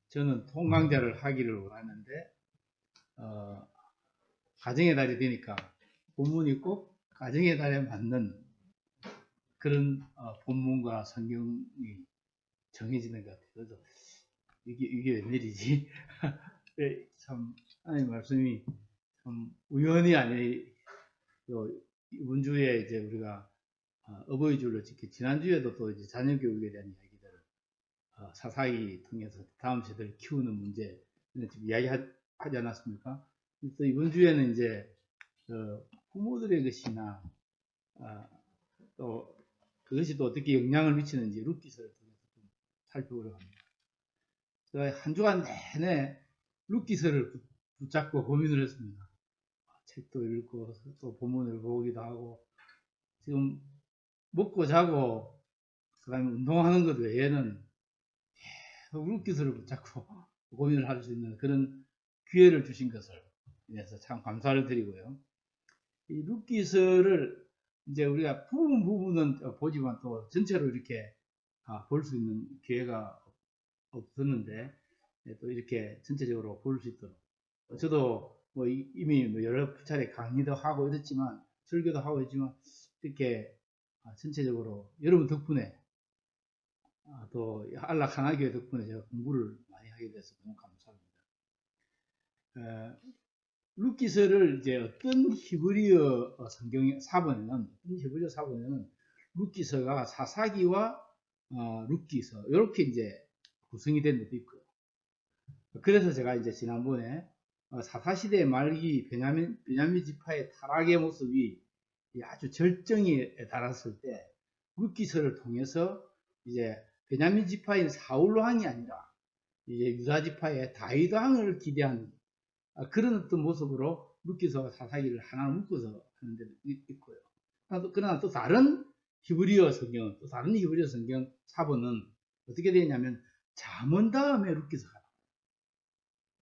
저는 통강자를 하기를 원하는데 가정의 달이 되니까 본문이 꼭 가정의 달에 맞는 그런 본문과 성경이 정해지는 것 같아요. 그래서 이게 웬일이지? 참 하나님 말씀이 참 우연히 아니. 이번 주에 이제 우리가 어버이 주를 지켜 지난주에도 또 이제 자녀 교육에 대한 이야기들을 사사기 통해서 다음 세대를 키우는 문제 지금 이야기하지 않았습니까? 그래서 이번 주에는 이제 부모들의 것이나 또 그것이 또 어떻게 영향을 미치는지 룻기서를 통해서 좀 살펴보려고 합니다. 제가 한 주간 내내 룻기서를 붙잡고 고민을 했습니다. 책도 읽고 또 본문을 보기도 하고 지금 먹고 자고 그다음에 운동하는 것 외에는 계속 룻기서를 붙잡고 고민을 할 수 있는 그런 기회를 주신 것을 위해서 참 감사를 드리고요. 이 룻기서를 이제 우리가 부분은 보지만 또 전체로 이렇게 볼 수 있는 기회가 없었는데 또 이렇게 전체적으로 볼 수 있도록 저도 뭐 이미 뭐 여러 차례 강의도 하고 이랬지만 설교도 하고 있지만 이렇게 전체적으로 여러분 덕분에 또 안락 하나교회 덕분에 제가 공부를 많이 하게 돼서 너무 감사합니다. 룻기서를 이제 어떤 히브리어 성경 사본에는 룻기서가 사사기와 룻기서 이렇게 이제 구성이 된 것도 있고요. 그래서 제가 이제 지난번에 사사시대 말기 베냐민 지파의 타락의 모습이 아주 절정에 달았을 때 룻기서를 통해서 이제 베냐민 지파인 사울 왕이 아니라 이제 유다 지파의 다윗 왕을 기대하는 그런 어떤 모습으로 룻기서와 사사기를 하나 묶어서 하는 데도 있고요. 그러나 또 다른 히브리어 성경 사본은 어떻게 되냐면 잠언 다음에 룻기서가 나와요.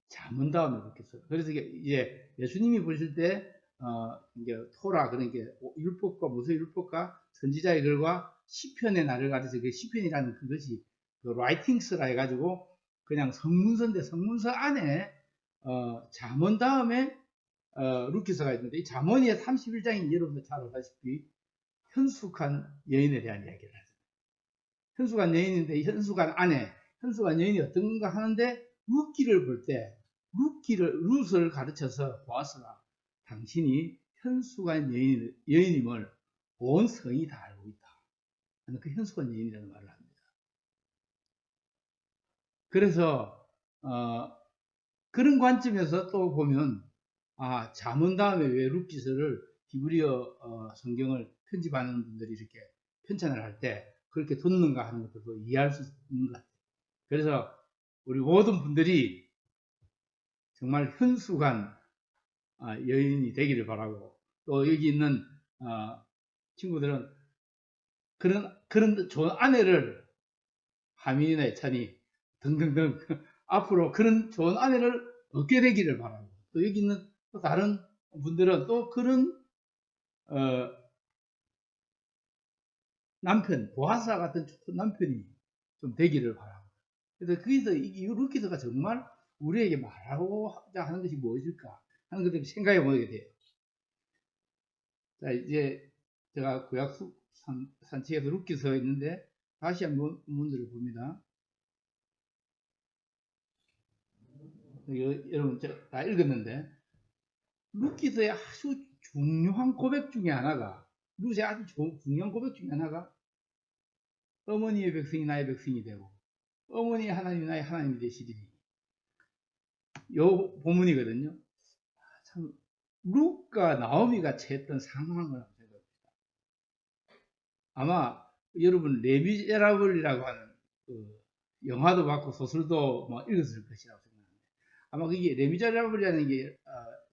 잠언 다음에 룻기서. 그래서 이제 예수님이 보실 때 이제 토라 그러니까 율법과 모세율법과 선지자의 글과 시편의 날을 가르쳐 그 시편이라는 그것이 그 라이팅스라 해가지고 그냥 성문서인데 성문서 안에 잠언 다음에 룻기서가 있는데 이 잠언이 31장인 여러분들 잘 아다시피 현숙한 여인에 대한 이야기를 하죠. 현숙한 여인인데 현숙한 아내, 현숙한 여인이 어떤가 하는데 룻기를 볼 때 룻을 가르쳐서 보아서라 당신이 현숙한 여인임을 온 성이 다 알고 있다. 그 현숙한 여인이라는 말을 합니다. 그래서 그런 관점에서 또 보면 잠언 다음에 왜 룻기서를 히브리어 성경을 편집하는 분들이 이렇게 편찬을 할 때 그렇게 뒀는가 하는 것도 이해할 수 있는 것 같아요. 그래서 우리 모든 분들이 정말 현숙한 여인이 되기를 바라고 또 여기 있는 친구들은 그런 좋은 아내를 하민이나 애찬이 등등등 앞으로 그런 좋은 아내를 얻게 되기를 바라고 또 여기 있는 또 다른 분들은 또 그런 남편 보아사 같은 좋은 남편이 좀 되기를 바라고 그래서 거기서 이 룻기서가 정말 우리에게 말하고자 하는 것이 무엇일까 하는 것을 생각해 보게 돼요. 자 이제 제가 구약 산책에서 룻기서가 있는데 다시 한번 문들을 봅니다. 여러분 다 읽었는데 룻기서의 아주 중요한 고백 중에 하나가 룻의 아주 중요한 고백 중에 하나가 어머니의 백성이 나의 백성이 되고 어머니의 하나님이 나의 하나님이 되시리니 요 본문이거든요. 참 룻과 나오미가 처했던 상황을 한번 생각합니다. 아마 여러분 레미제라블이라고 하는 그 영화도 봤고 소설도 뭐 읽었을 것이라고 생각합니다. 아마 그게 레미제라블이라는 게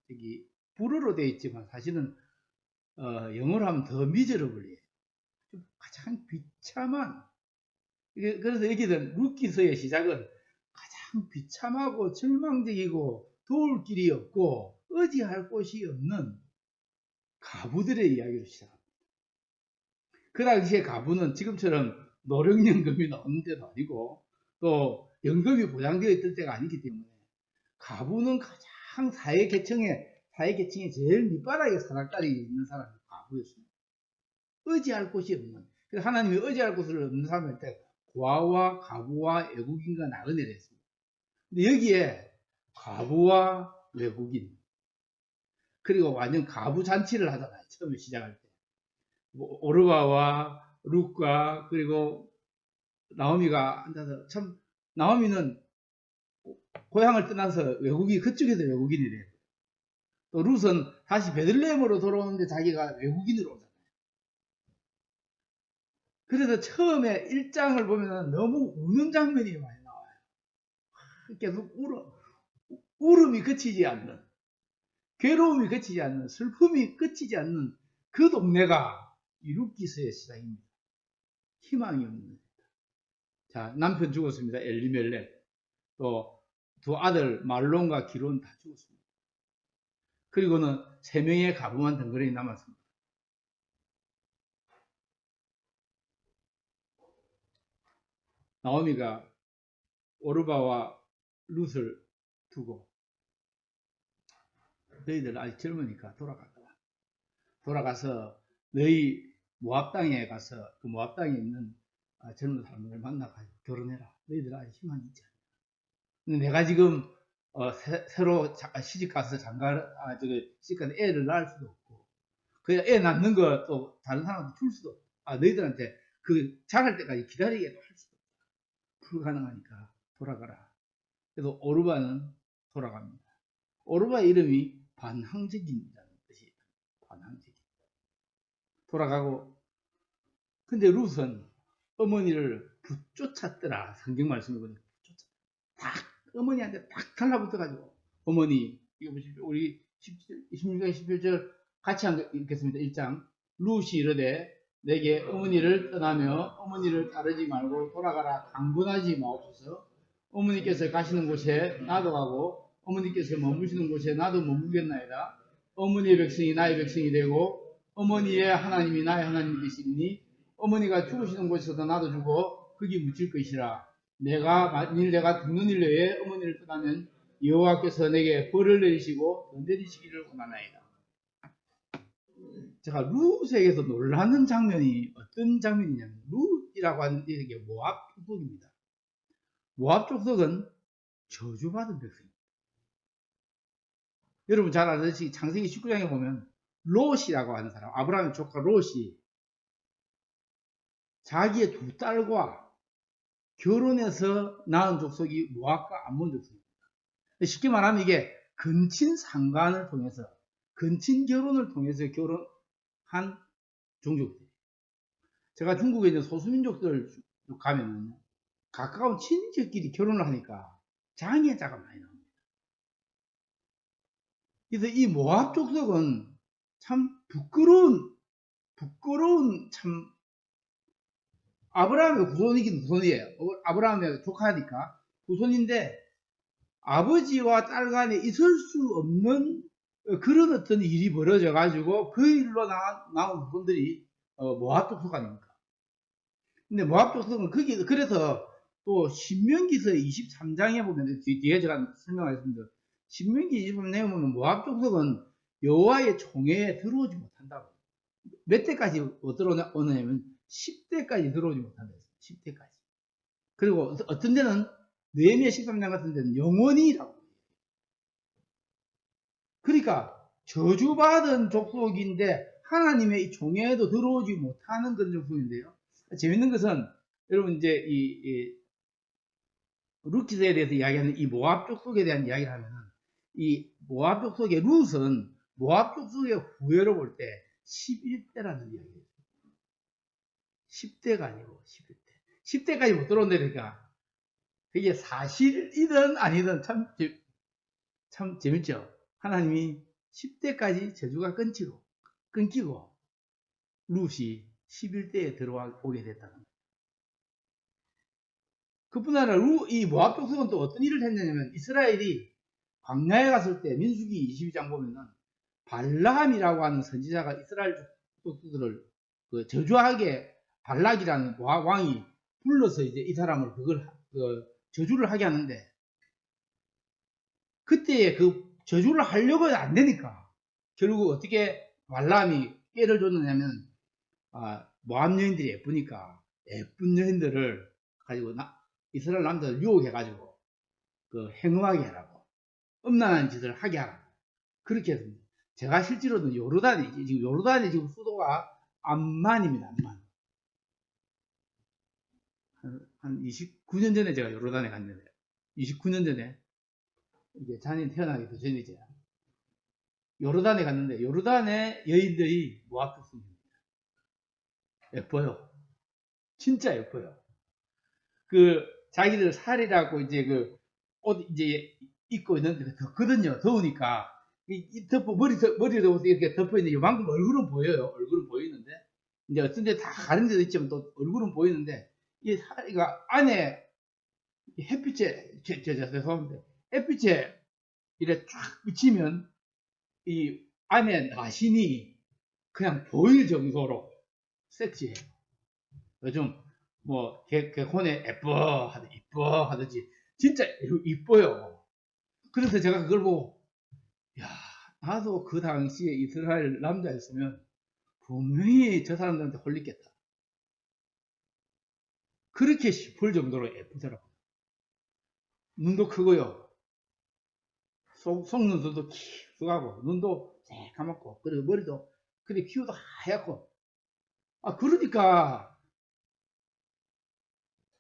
저기 불어로 되어 있지만 사실은 영어로 하면 더 미저러블이에요. 좀 가장 비참한 그래서 여기는 룻기서의 시작은 가장 비참하고 절망적이고 도울 길이 없고 의지할 곳이 없는 가부들의 이야기로 시작합니다. 그 당시에 가부는 지금처럼 노령연금이 나오는 데도 아니고 또 연금이 보장되어 있을 때가 아니기 때문에 과부는 가장 사회계층에 제일 밑바닥에 사닥다리 있는 사람이 과부였습니다. 의지할 곳이 없는. 그래서 하나님이 의지할 곳을 없는 사람한테 고아와 과부와 외국인과 나그네를 했습니다. 근데 여기에 과부와 외국인, 그리고 완전 과부 잔치를 하잖아요. 처음에 시작할 때. 뭐 오르바와 룻과 그리고 나오미가 앉아서, 참 나오미는 고향을 떠나서 그쪽에서 외국인이 돼요. 또 룻은 다시 베들레헴으로 돌아오는데 자기가 외국인으로 오잖아요. 그래서 처음에 1장을 보면 너무 우는 장면이 많이 나와요. 계속 울음이 그치지 않는, 괴로움이 그치지 않는, 슬픔이 그치지 않는 그 동네가 이 룻기서의 시작입니다. 희망이 없는. 자, 남편 죽었습니다. 엘리멜렉. 또 두 아들 말론과 기론 다 죽었습니다. 그리고는 3명의 가부만 덩그러니 남았습니다. 나오미가 오르바와 룻을 두고, 너희들 아직 젊으니까 돌아가서 너희 모압 땅에 가서 그 모압 땅에 있는 젊은 사람을 만나가지고 결혼해라. 너희들 아직 희망이 있지 않냐. 근데 내가 지금 새로 시집가서 시집가서 애를 낳을 수도 없고, 그냥 애 낳는 거 또 다른 사람한테 줄 수도 없고, 너희들한테 그 자랄 때까지 기다리게 할 수도 없다. 불가능하니까 돌아가라. 그래서 오르바는 돌아갑니다. 오르바 이름이 반항적인이라는 뜻이에요. 반항적인. 돌아가고, 근데 룻은 어머니를 붙쫓았더라. 성경 말씀을 보니까 붙쫓았다. 어머니한테 딱 달라붙어가지고, 어머니, 이거 보십시오. 우리 16장 17절 같이 읽겠습니다. 1장. 룻이 이르되 내게 어머니를 떠나며 어머니를 따르지 말고 돌아가라. 강분하지 마옵소서. 어머니께서 가시는 곳에 나도 가고 어머니께서 머무시는 곳에 나도 머무겠나이다. 어머니의 백성이 나의 백성이 되고 어머니의 하나님이 나의 하나님이 되시니 어머니가 죽으시는 곳에서도 나도 죽어 거기 묻힐 것이라. 만일 내가 죽는 일로에 어머니를 떠나면 여호와께서 내게 벌을 내리시고 더 내리시기를 원하나이다. 제가 룻에게서 놀라는 장면이 어떤 장면이냐면, 룻이라고 하는 게 모압 족속입니다. 모압 족속은 저주받은 백성입니다. 여러분 잘 아시듯이 창세기 19장에 보면 롯이라고 하는 사람, 아브라함의 조카 롯이 자기의 두 딸과 결혼해서 낳은 족속이 모압과 암몬 족속입니다. 쉽게 말하면 이게 근친 상간을 통해서, 근친 결혼을 통해서 결혼한 종족들이에요. 제가 중국에 있는 소수민족들 가면은 가까운 친인척끼리 결혼을 하니까 장애자가 많이 나옵니다. 그래서 이 모압 족속은 참 부끄러운 참 아브라함의 후손이긴 후손이에요. 아브라함의 조카니까 후손인데 아버지와 딸 간에 있을 수 없는 그런 어떤 일이 벌어져 가지고 그 일로 나온 후손들이 모압 족속 아닙니까? 근데 모압 족속은 그래서 또 신명기서 23장에 보면, 뒤에 제가 설명하겠습니다. 신명기 23장에 보면 모압 족속은 여호와의 총회에 들어오지 못한다고. 몇 대까지 들어오냐면 10대까지 들어오지 못한다. 10대까지. 그리고 어떤 데는 느헤미야 13장 같은 데는 영원히라고. 그러니까 저주받은 족속인데 하나님의 이 총회에도 들어오지 못하는 그런 족속인데요. 재밌는 것은 여러분 이제 이 룻기서에 대해서 이야기하는 이 모압 족속에 대한 이야기를 하면은, 이 모압 족속의 룻은 모압 족속의 후예로 볼 때 11대라는 이야기예요. 10대가 아니고 11대. 10대까지 못 들어온다니까. 그게 사실이든 아니든 참 재밌죠. 하나님이 10대까지 저주가 끊기고 룻이 11대에 들어오게 됐다는 거예요. 그뿐 아니라 이 모압 족속은 또 어떤 일을 했냐면, 이스라엘이 광야에 갔을 때 민수기 22장 보면은 발람이라고 하는 선지자가 이스라엘 족속들을 저주하게 발락이라는 왕이 불러서 이제 이 사람을 저주를 하게 하는데, 그때 그 저주를 하려고 안 되니까 결국 어떻게 발람이 깨를 줬느냐면, 모함 여인들이 예쁘니까 예쁜 여인들을 가지고 이스라엘 남자들 유혹해 가지고 그 행음하게 하라고, 음란한 짓을 하게 하라고 그렇게 했습니다. 제가 실제로는 요르단이 지금 수도가 암만입니다. 암만. 한 29년 전에 제가 요르단에 갔는데, 29년 전에, 이제 자녀 태어나기 더 전이죠. 요르단에 갔는데, 요르단의 여인들이 모압 백성입니다. 예뻐요. 진짜 예뻐요. 그, 자기들 살이라고 이제 그, 옷 이제 입고 있는데 덥거든요. 더우니까. 머리 덮어서 이렇게 덮어있는데, 요만큼 얼굴은 보여요. 얼굴은 보이는데. 이제 어떤 데 다 가린 데도 있지만 또 얼굴은 보이는데, 이 사리가 안에 햇빛에, 죄송합니다. 햇빛에 이렇게 쫙 비치면 이 안에 나신이 그냥 보일 정도로 섹시해요. 요즘 뭐 개콘에 이뻐 하듯이 진짜 이뻐요. 그래서 제가 그걸 보고, 야, 나도 그 당시에 이스라엘 남자였으면 분명히 저 사람들한테 홀리겠다. 그렇게 싶을 정도로 예쁘더라고요. 눈도 크고요. 속눈썹도 킥하고, 눈도 새까맣고, 그리고 머리도, 그리고 피부도 하얗고. 그러니까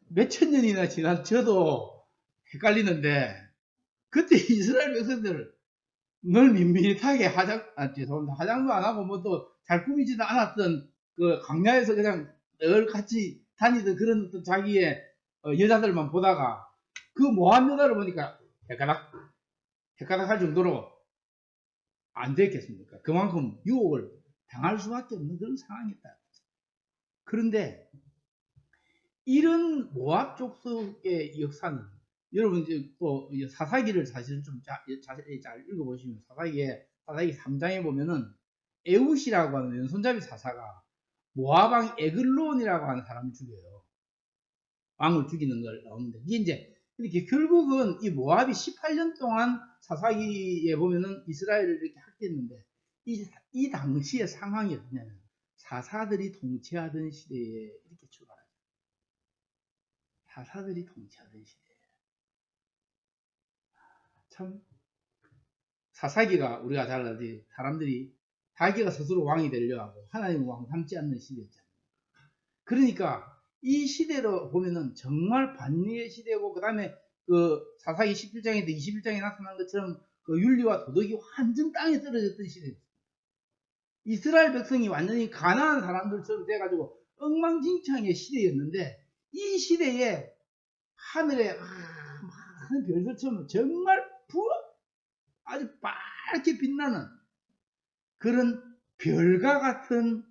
몇천 년이나 지난 저도 헷갈리는데, 그때 이스라엘 백성들 늘 밋밋하게 죄송합니다. 화장도 안 하고 뭐 또 잘 꾸미지도 않았던 그 광야에서 그냥 늘 같이 다니던 그런 어떤 자기의 여자들만 보다가 그 모함 여자를 보니까 헷가닥할 정도로 안 됐겠습니까? 그만큼 유혹을 당할 수밖에 없는 그런 상황이었다. 그런데 이런 모압 족속의 역사는, 여러분 이제 또 사사기를 사실 좀 자세히 잘 읽어보시면, 사사기 3장에 보면은 에웃이라고 하는 왼손잡이 사사가 모압왕 에글론이라고 하는 사람을 죽여요. 왕을 죽이는 걸 나오는데, 이게 이제 이렇게 결국은 이 모압이 18년 동안 사사기에 보면은 이스라엘을 이렇게 학대했는데, 이 당시의 상황이 어떠냐면 사사들이 통치하던 시대에 이렇게 출발해요. 사사들이 통치하던 시대에. 참, 사사기가 우리가 잘 알지, 사람들이 자기가 스스로 왕이 되려 하고 하나님은 왕 삼지 않는 시대였잖아요. 그러니까 이 시대로 보면은 정말 반리의 시대고, 그 다음에 그 사사기 17장에도 21장에 나타난 것처럼 그 윤리와 도덕이 완전 땅에 떨어졌던 시대였어요. 이스라엘 백성이 완전히 가난한 사람들처럼 돼가지고 엉망진창의 시대였는데, 이 시대에 하늘에 많은 별들처럼 정말 아주 빨갛게 빛나는 그런 별과 같은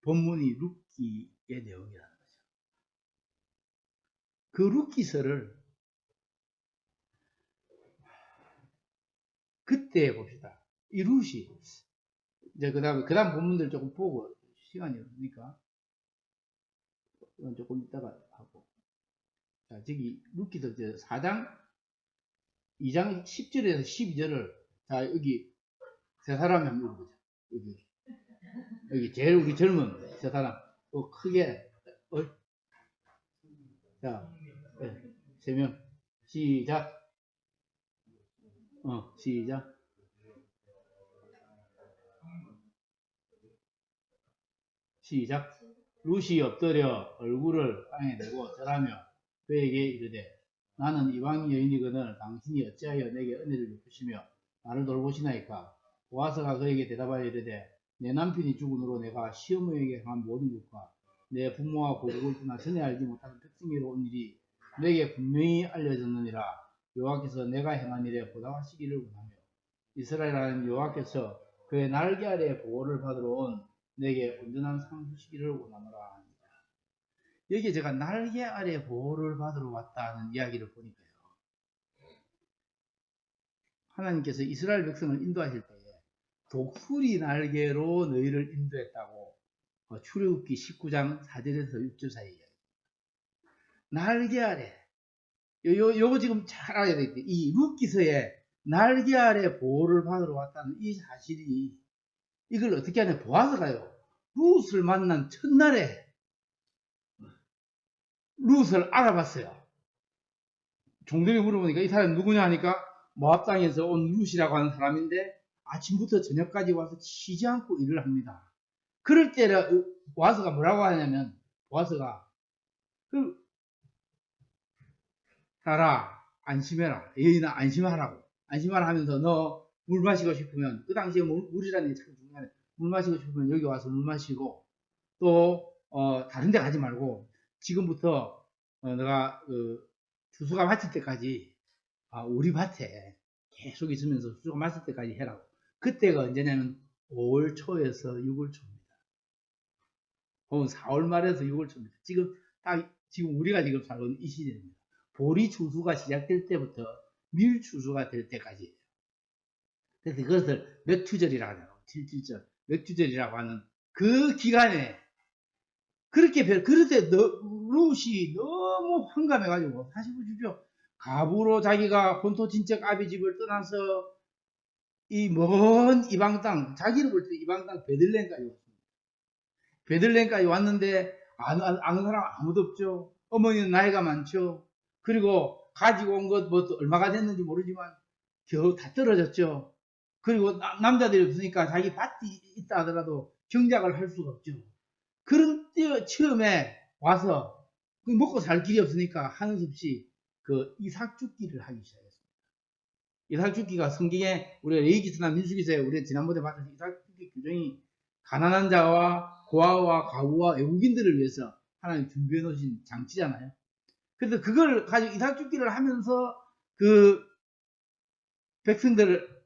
본문이 룻기의 내용이라는 거죠. 그 룻기서를 그때 봅시다. 이 룻이 이제 그다음 본문들 조금 보고, 시간이 없으니까 조금 이따가 하고. 자, 저기 룻기서 4장 2장 10절에서 12절을, 자, 여기 세 사람이 한번 읽어보자. 여기 제일 우리 젊은 세 사람, 크게, 자, 네, 3명 시작. 시작. 시작. 룻이 엎드려 얼굴을 땅에 대고 절하며 그에게 이르되, 나는 이방 여인이거늘 당신이 어찌하여 내게 은혜를 베푸시며 나를 돌보시나이까? 보아스가 그에게 대답하여 이르되, 내 남편이 죽은 후로 내가 시어머니에게 한 모든 것과 내 부모와 고국을 떠나 전에 알지 못하는 백성에로 온 일이 내게 분명히 알려졌느니라. 여호와께서 내가 행한 일에 보답하시기를 원하며 이스라엘 하나님 여호와께서 그의 날개 아래 보호를 받으러 온 내게 온전한 상 주시기를 원하노라 합니다. 여기에 제가 날개 아래 보호를 받으러 왔다는 이야기를 보니까요, 하나님께서 이스라엘 백성을 인도하실 때에 독수리 날개로 너희를 인도했다고 출애굽기 19장 4절에서 6절 사이에 날개 아래, 요거 지금 잘 알아야 되겠다. 이 룻기서에 날개 아래 보호를 받으러 왔다는 이 사실이, 이걸 어떻게 하냐, 보아스가요, 룻을 만난 첫날에 룻을 알아봤어요. 종들이 물어보니까 이 사람이 누구냐 하니까 모압 땅에서 온 룻이라고 하는 사람인데 아침부터 저녁까지 와서 쉬지 않고 일을 합니다. 그럴 때 보아스가 뭐라고 하냐면, 보아스가 살아, 안심해라, 여인아 안심하라고, 안심하라 하면서 너 물 마시고 싶으면, 그 당시에 물이라는 게 참 중요해. 물 마시고 싶으면 여기 와서 물 마시고, 또 다른 데 가지 말고 지금부터 내가 추수가 마칠 때까지 우리 밭에 계속 있으면서 추수가 마칠 때까지 해라고. 그때가 언제냐면 5월 초에서 6월 초입니다. 혹은 4월 말에서 6월 초입니다. 지금 우리가 지금 살고 있는 이 시절입니다. 보리 추수가 시작될 때부터 밀 추수가 될 때까지예요. 그래서 그것을 맥추절이라고 하잖아요. 7.7절 맥추절이라고 하는 그 기간에, 그렇게 그런데 룻이 너무 황감해가지고, 사실 보십시오. 갑으로 자기가 본토 친척 아비 집을 떠나서 이 먼 이방 땅, 자기를 볼 때 이방 땅 베들레헴까지 왔습니다. 베들레헴까지 왔는데 아는 사람 아무도 없죠. 어머니는 나이가 많죠. 그리고 가지고 온 것 뭐 얼마가 됐는지 모르지만 겨우 다 떨어졌죠. 그리고 남자들이 없으니까 자기 밭이 있다 하더라도 경작을 할 수가 없죠. 그런 때 처음에 와서 먹고 살 길이 없으니까 하는 수 없이 그 이삭 죽기를 하기 시작했습니다. 이삭 죽기가 성경에, 우리가 레위기서나 민수기서에 우리가 지난번에 봤던 이삭 죽기 규정이 가난한 자와 고아와 과부와 외국인들을 위해서 하나님 준비해 놓으신 장치잖아요. 그래서 그걸 가지고 이삭 죽기를 하면서 그 백성들을,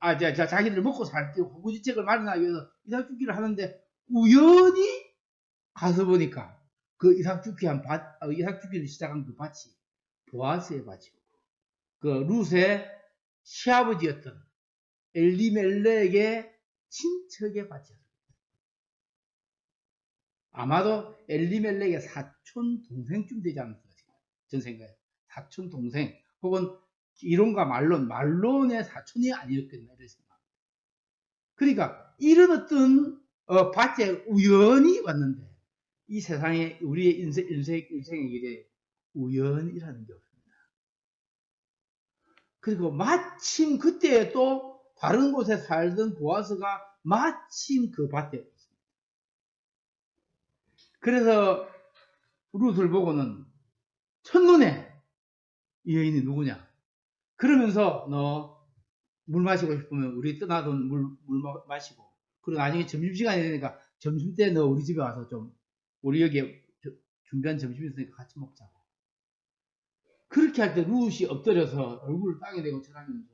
자기들 먹고 살 때 후구지책을 마련하기 위해서 이삭 죽기를 하는데, 우연히 가서 보니까 그 이삭 죽기를 시작한 그 밭이 보아스의 밭이고, 그 룻의 시아버지였던 엘리멜렉의 친척의 밭이었습니다. 아마도 엘리멜렉의 사촌 동생쯤 되지 않을까, 전 생각해요. 사촌 동생, 혹은 이론과 말론의 사촌이 아니었겠나, 이런 생각. 그러니까 이런 어떤 밭에 우연히 왔는데, 이 세상에 우리의 인생의 길에 우연이라는 게 없습니다. 그리고 마침 그때 또 다른 곳에 살던 보아스가 마침 그 밭에 있습니다. 그래서 룻을 보고는 첫눈에 이 여인이 누구냐, 그러면서 너 물 마시고 싶으면 우리 떠나던 물 마시고, 그리고 나중에 점심시간이 되니까 점심 때 너 우리 집에 와서 좀, 우리 여기에 준비한 점심이 있으니까 같이 먹자고. 그렇게 할 때 룻이 엎드려서 얼굴을 땅에 대고 절하면서,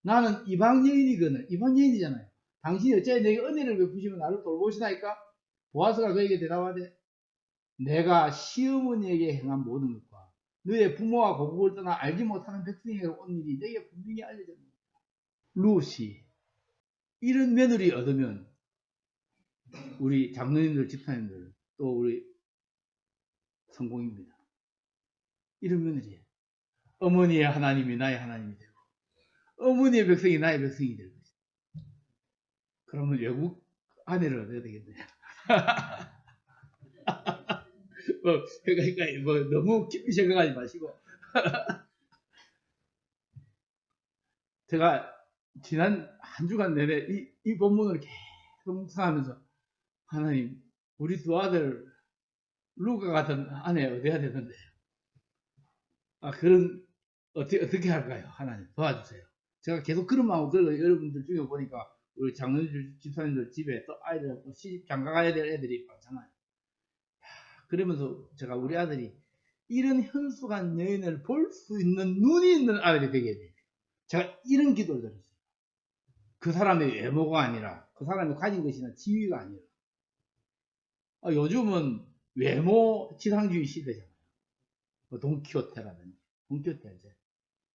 나는 이방 여인이잖아요. 당신이 어째 내게 은혜를 베푸시면 나를 돌보시나이까? 보아스가 그에게 대답하되, 내가 시어머니에게 행한 모든 것과 너의 부모와 고국을 떠나 알지 못하는 백성에게 온 일이 내게 분명히 알려졌습니다. 룻이 이런 며느리 얻으면 우리 장로님들, 집사님들, 또 우리 성공입니다. 이런 며느리, 어머니의 하나님이 나의 하나님이 되고 어머니의 백성이 나의 백성이 될 것이다. 그러면 외국 아내를 얻어야 되겠네요. 그러니까 너무 깊이 생각하지 마시고 제가 지난 한 주간 내내 이 본문을 계속 묵상하면서, 하나님, 우리 두 아들 루카 같은 아내 얻어야 되는데, 어떻게 할까요? 하나님 도와주세요. 제가 계속 그런 마음으로, 여러분들 중에 보니까 우리 장로님, 집사님들 집에 또 아이들 시집 장가 가야 될 애들이 많잖아요. 그러면서 제가 우리 아들이 이런 현숙한 여인을 볼 수 있는 눈이 있는 아들이 되게 돼요. 제가 이런 기도를 드렸어요. 그 사람의 외모가 아니라, 그 사람이 가진 것이나 지위가 아니라, 요즘은 외모 지상주의 시대잖아요. 돈키호테라든지, 돈키호테 이제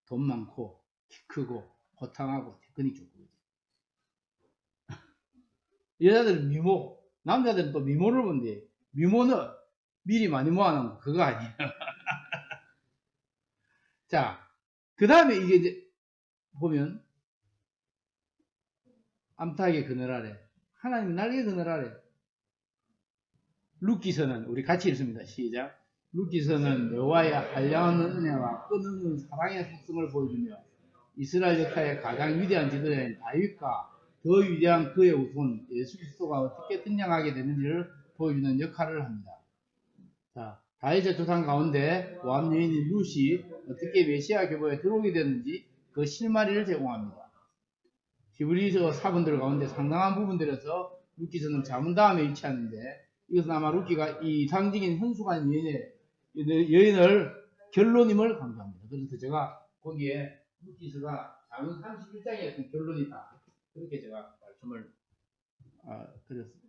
돈 많고 키 크고 호탕하고 테크닉 좋고, 여자들은 미모, 남자들은 또 미모를 본대. 미모는 미리 많이 모아놓은 거 그거 아니에요. 자, 그 다음에 이게 이제 보면 암탉의 그늘 아래 하나님 날개 그늘 아래 룻기서는 우리 같이 읽습니다. 시작. 룻기서는 여호와의 한량한 은혜와 끊임없는 사랑의 속성을 보여주며 이스라엘 역사의 가장 위대한 지도자인 다윗과 더 위대한 그의 후손 예수 그리스도가 어떻게 등장하게 되는지를 보여주는 역할을 합니다. 자, 다윗의 조상 가운데 모압 여인인 룻이 어떻게 메시아 교회에 들어오게 되는지 그 실마리를 제공합니다. 히브리서 사본들 가운데 상당한 부분들에서 룻기서는 자문 다음에 위치하는데 이것은 아마 룻기가 이 상징인 현수간 여인을 결론임을 강조합니다. 그래서 제가 거기에 룻기서가 자문 31장의 어떤 결론이다. 그렇게 제가 말씀을 드렸습니다.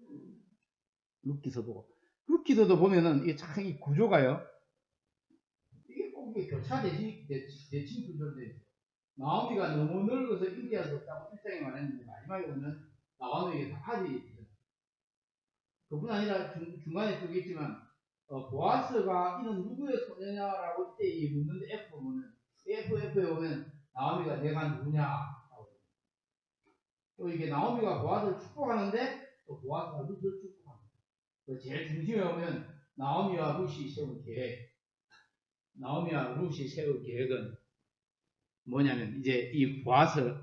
룻기서 보고. 룻기서도 보면은 이게 참 이 구조가요. 이게 꼭 교차 대칭 구조인데 나오미가 너무 늙어서 인디할 수 없다고 1장에 말했는데 마지막에 보면 나오미에게 아들이 있어요. 그뿐 아니라 중간에 쓰겠지만 보아스가 이는 누구의 소녀냐라고 이때 묻는데 F 보면 FF에 보면 나오미가 내가 누구냐 또 이게 나오미가 보아스를 축복하는데 또 보아스가 룻을 축복합니다. 제일 중심에 보면 나오미와 룻이 세운 계획 나오미와 룻이 세운 계획은 뭐냐면 이제 이 보아스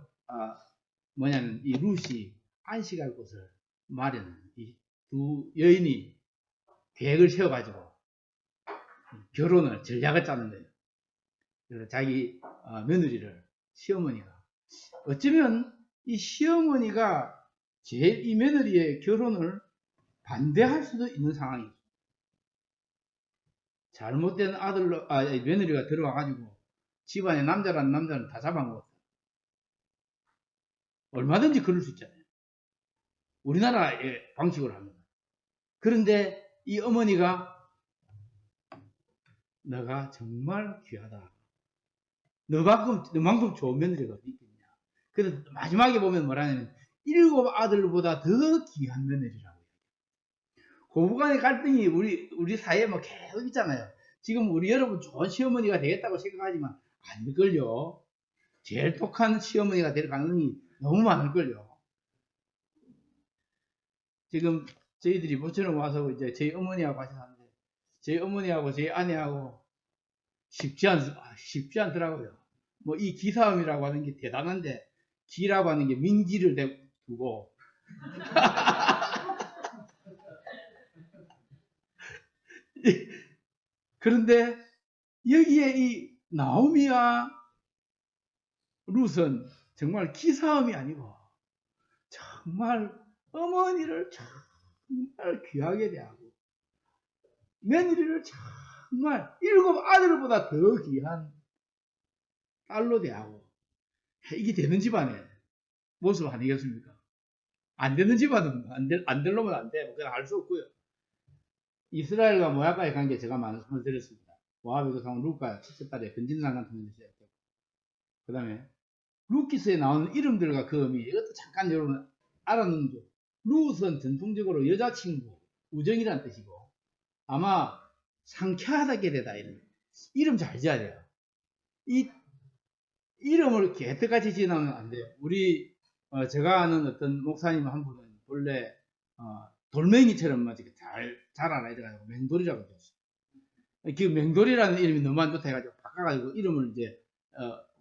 뭐냐면 이 룻이 안식할 곳을 마련하는 이 두 여인이 계획을 세워가지고 결혼을 전략을 짜는 거예요. 그래서 자기 며느리를 시어머니가 어쩌면 이 시어머니가 제일 이 며느리의 결혼을 반대할 수도 있는 상황이죠. 잘못된 아들로 며느리가 들어와가지고 집안에 남자라는 남자는 다 잡아먹었다. 얼마든지 그럴 수 있잖아요. 우리나라의 방식으로 합니다. 그런데 이 어머니가 너가 정말 귀하다. 너만큼 좋은 며느리가 어디 있겠냐. 그래서 마지막에 보면 뭐라냐면 7 아들보다 더 귀한 며느리라고. 고부간의 갈등이 우리 사회에 뭐 계속 있잖아요. 지금 우리 여러분 좋은 시어머니가 되겠다고 생각하지만 아닐걸요. 제일 독한 시어머니가 될 가능성이 너무 많을걸요. 지금 저희들이 모처럼 와서 이제 저희 어머니하고 같이 사는데 저희 어머니하고 저희 아내하고 쉽지 않더라고요. 뭐 이 기사음이라고 하는 게 대단한데 기라고 하는 게 민기를 두고 그런데 여기에 이 나오미와 룻은 정말 기사음이 아니고 정말 어머니를 정말 귀하게 대하고 며느리를 정말 7 아들보다 더 귀한 딸로 대하고 이게 되는 집안의 모습 아니겠습니까? 안 되는 집안은 안 될 놈은 안 돼. 그건 알 수 없고요. 이스라엘과 모압과의 관계 제가 말씀을 드렸습니다. 모압의 조상 룻과 첫째 딸의 근진상간 통해서 시작했고 그 다음에 룻기서에 나오는 이름들과 그 의미 이것도 잠깐 여러분 알아놓는 거. 룻은 전통적으로 여자친구, 우정이란 뜻이고 아마 상쾌하게 되다 이름 잘 지어야 돼요. 이 이름을 개떡같이 지어놓으면 안 돼요. 제가 아는 어떤 목사님 한 분은 원래 돌멩이처럼 잘 자라나 이래가지고 맹돌이라고 지었어요. 그 맹돌이라는 이름이 너무 안 좋다 해가지고 바꿔가지고 이름을 이제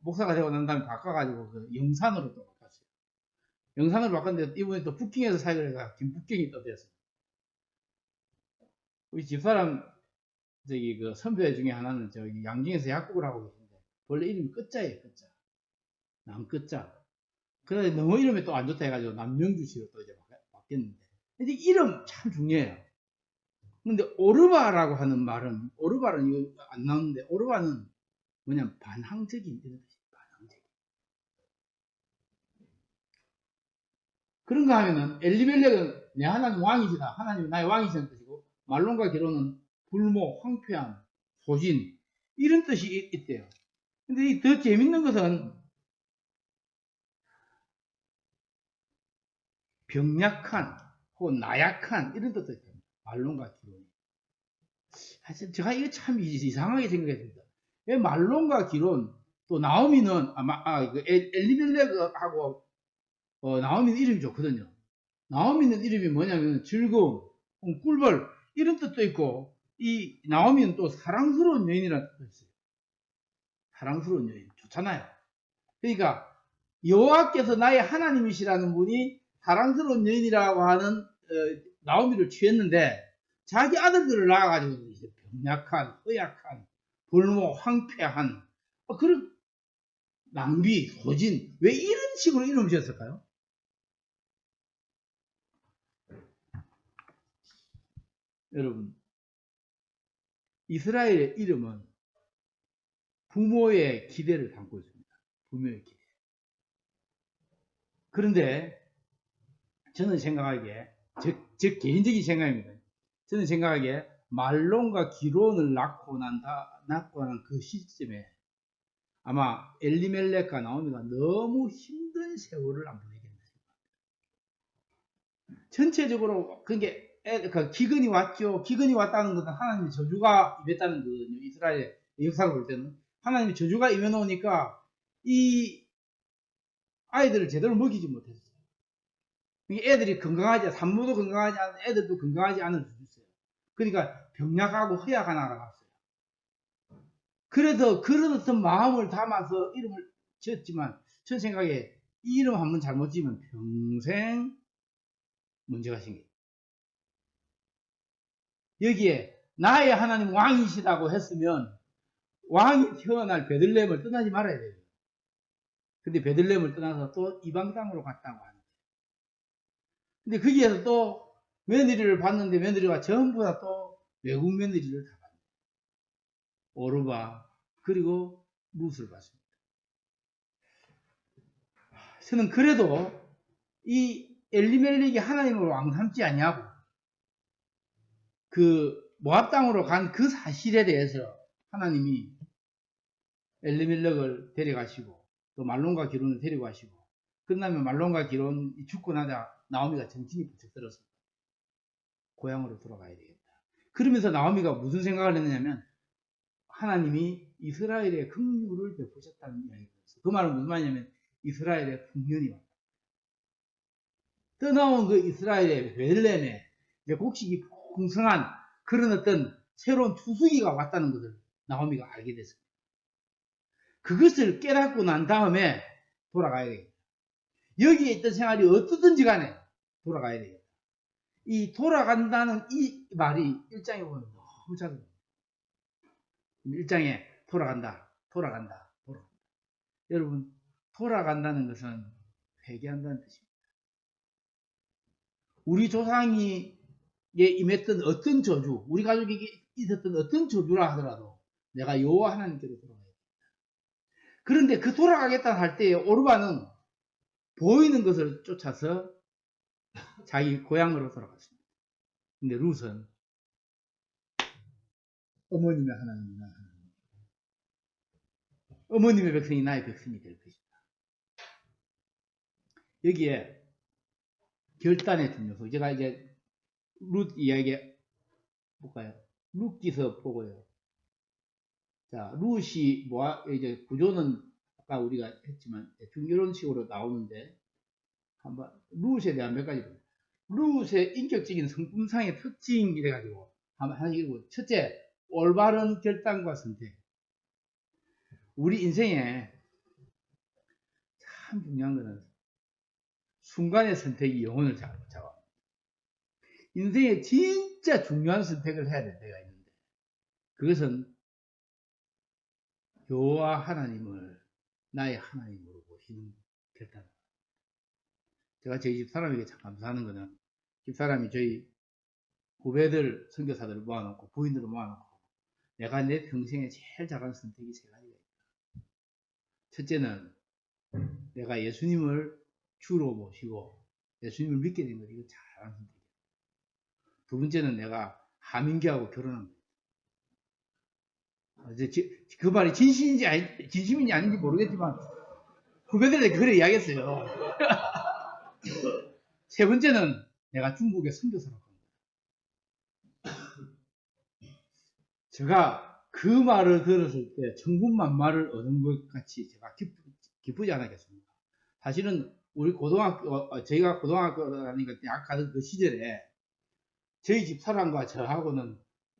목사가 되고 난 다음에 바꿔가지고 그 영산으로 또 바꿨어요. 영산으로 바꿨는데 이번에 또 북경에서 사역을 해가 김북경이 또 되었어요. 우리 집사람 그 선배 중에 하나는 저기 양진에서 약국을 하고 계신데 원래 이름이 끝자예요. 끝자. 남끝자. 그런데 너무 이름이 또 안 좋다 해가지고 남명주 씨로 또 이제 바뀌었는데 근데 이름 참 중요해요. 근데 오르바라고 하는 말은 오르바는 이거 안 나오는데 오르바는 뭐냐면 반항적인 이런 뜻이에요. 반항적인. 그런가 하면은 엘리멜렉은 내 하나님 왕이시다. 하나님이 나의 왕이시라는 뜻이고 말론과 기로는 불모, 황폐함, 소진 이런 뜻이 있대요. 근데 더 재밌는 것은 병약한 혹은 나약한 이런 뜻도 있습니다. 말론과 기로. 사실 제가 이거 참 이상하게 생각했습니다. 왜 말론과 기론, 또 나오미는, 엘리멜렉하고, 나오미는 이름이 좋거든요. 나오미는 이름이 뭐냐면 즐거움, 꿀벌, 이런 뜻도 있고, 이 나오미는 또 사랑스러운 여인이라는 뜻도 있어요. 사랑스러운 여인. 좋잖아요. 그러니까, 여호와께서 나의 하나님이시라는 분이 사랑스러운 여인이라고 하는 나오미를 취했는데 자기 아들들을 낳아가지고 이제 병약한, 허약한, 볼모 황폐한 그런 낭비, 소진 왜 이런 식으로 이름을 지었을까요? 여러분, 이스라엘의 이름은 부모의 기대를 담고 있습니다. 부모의 기대. 그런데 저는 생각하기에 제 개인적인 생각입니다. 저는 생각하기에 말론과 기론을 낳고 난 그 시점에 아마 엘리멜렉과 나오미가 너무 힘든 세월을 안 보내겠나 생각합니다. 전체적으로 그게 기근이 왔죠. 기근이 왔다는 것은 하나님의 저주가 임했다는 거거든요. 이스라엘의 역사를 볼 때는 하나님의 저주가 임해 놓으니까 이 아이들을 제대로 먹이지 못했어요. 애들이 건강하지, 산모도 건강하지 않은 애들도 건강하지 않을 수 있어요. 그러니까 병약하고 허약한 아가 났어요. 그래서 그런 어떤 마음을 담아서 이름을 지었지만 저 생각에 이 이름 한번 잘못 지으면 평생 문제가 생겨요. 여기에 나의 하나님 왕이시다고 했으면 왕이 태어날 베들레헴을 떠나지 말아야 돼요. 근데 베들레헴을 떠나서 또 이방 땅으로 갔다고 하는 거예요. 근데 거기에서 또 며느리를 봤는데 며느리가 전부 다 또 외국 며느리를 다 봤어요. 오르바 그리고 룻을 봤습니다. 저는 그래도 이 엘리멜렉이 하나님을 왕 삼지 아니하고 그 모압 땅으로 간 그 사실에 대해서 하나님이 엘리멜렉을 데려가시고 또 말론과 기론을 데려가시고 끝나면 말론과 기론이 죽고 나자 나오미가 정신이 부쩍 들었습니다. 고향으로 돌아가야 되겠다. 그러면서 나오미가 무슨 생각을 했느냐면 하나님이 이스라엘의 긍휼을 베푸셨다는 이야기가 있어요. 그 말은 무슨 말이냐면 이스라엘의 풍년이 왔다. 떠나온 그 이스라엘의 베들레헴에 곡식이 풍성한 그런 어떤 새로운 투수기가 왔다는 것을 나오미가 알게 됐습니다. 그것을 깨닫고 난 다음에 돌아가야 되겠다. 여기에 있던 생활이 어떻든지 간에 돌아가야 되겠다. 이 돌아간다는 이 말이 1장에 보면 너무 잘 들어요. 1장에 돌아간다. 여러분, 돌아간다는 것은 회개한다는 뜻입니다. 우리 조상이 임했던 어떤 저주, 우리 가족에게 있었던 어떤 저주라 하더라도 내가 여호와 하나님께로 돌아가야 됩니다. 그런데 그 돌아가겠다 할 때에 오르바는 보이는 것을 쫓아서 자기 고향으로 돌아갔습니다. 근데 룻은 어머님의 하나님이 나의 하나님, 어머님의 백성이 나의 백성이 될 것이다. 여기에 결단의 두 요소. 제가 이제 룻 이야기 볼까요? 룻기서 보고요. 자, 룻이 이제 구조는 아까 우리가 했지만 대충 이런 식으로 나오는데 한번 룻에 대한 몇 가지. 룻의 인격적인 성품상의 특징이래 가지고 한번 하나씩 읽고. 첫째, 올바른 결단과 선택. 우리 인생에 참 중요한 것은 순간의 선택이 영혼을 잡아. 인생에 진짜 중요한 선택을 해야 될 때가 있는데 그것은 여호와 하나님을 나의 하나님으로 보시는 결단. 제가 저희 집사람에게 참 감사하는 것은 집사람이 저희 후배들 선교사들을 모아놓고 부인들을 모아놓고 내가 내 평생에 제일 잘한 선택이 세 가지가 있다. 첫째는 내가 예수님을 주로 모시고 예수님을 믿게 된 것, 이거 잘한 선택이야. 두 번째는 내가 하민기하고 결혼한 거야. 그 말이 진심인지 아닌지 모르겠지만 후배들에게 그래 이야기했어요. 세 번째는 내가 중국에 선교사로 간 거야. 제가 그 말을 들었을 때 천군만마를 얻은 것 같이 제가 기쁘지 않았겠습니까? 사실은 우리 고등학교, 저희가 고등학교 다니까 대학 가던 그 시절에 저희 집사람과 저하고는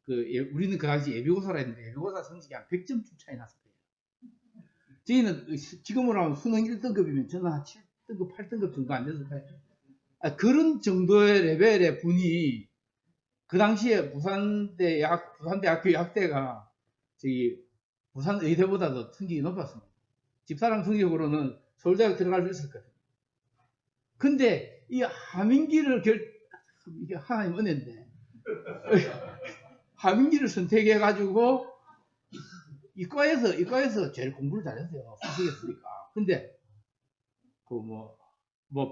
우리는 그 당시 예비고사라 했는데 예비고사 성적이 한 100점쯤 차이 났어요. 저희는 지금으로 하면 수능 1등급이면 저는 한 7등급, 8등급 정도 안 됐을 거예요. 그런 정도의 레벨의 분이 그 당시에 부산대학교 약대가 저기 부산의대보다도 성적이 높았습니다. 집사람 성적으로는 서울대학 들어갈 수 있을 거예요. 근데 이 하민기를 이게 하나님 은혜인데 하민기를 선택해가지고 이과에서 제일 공부를 잘했어요. 수석했으니까. 근데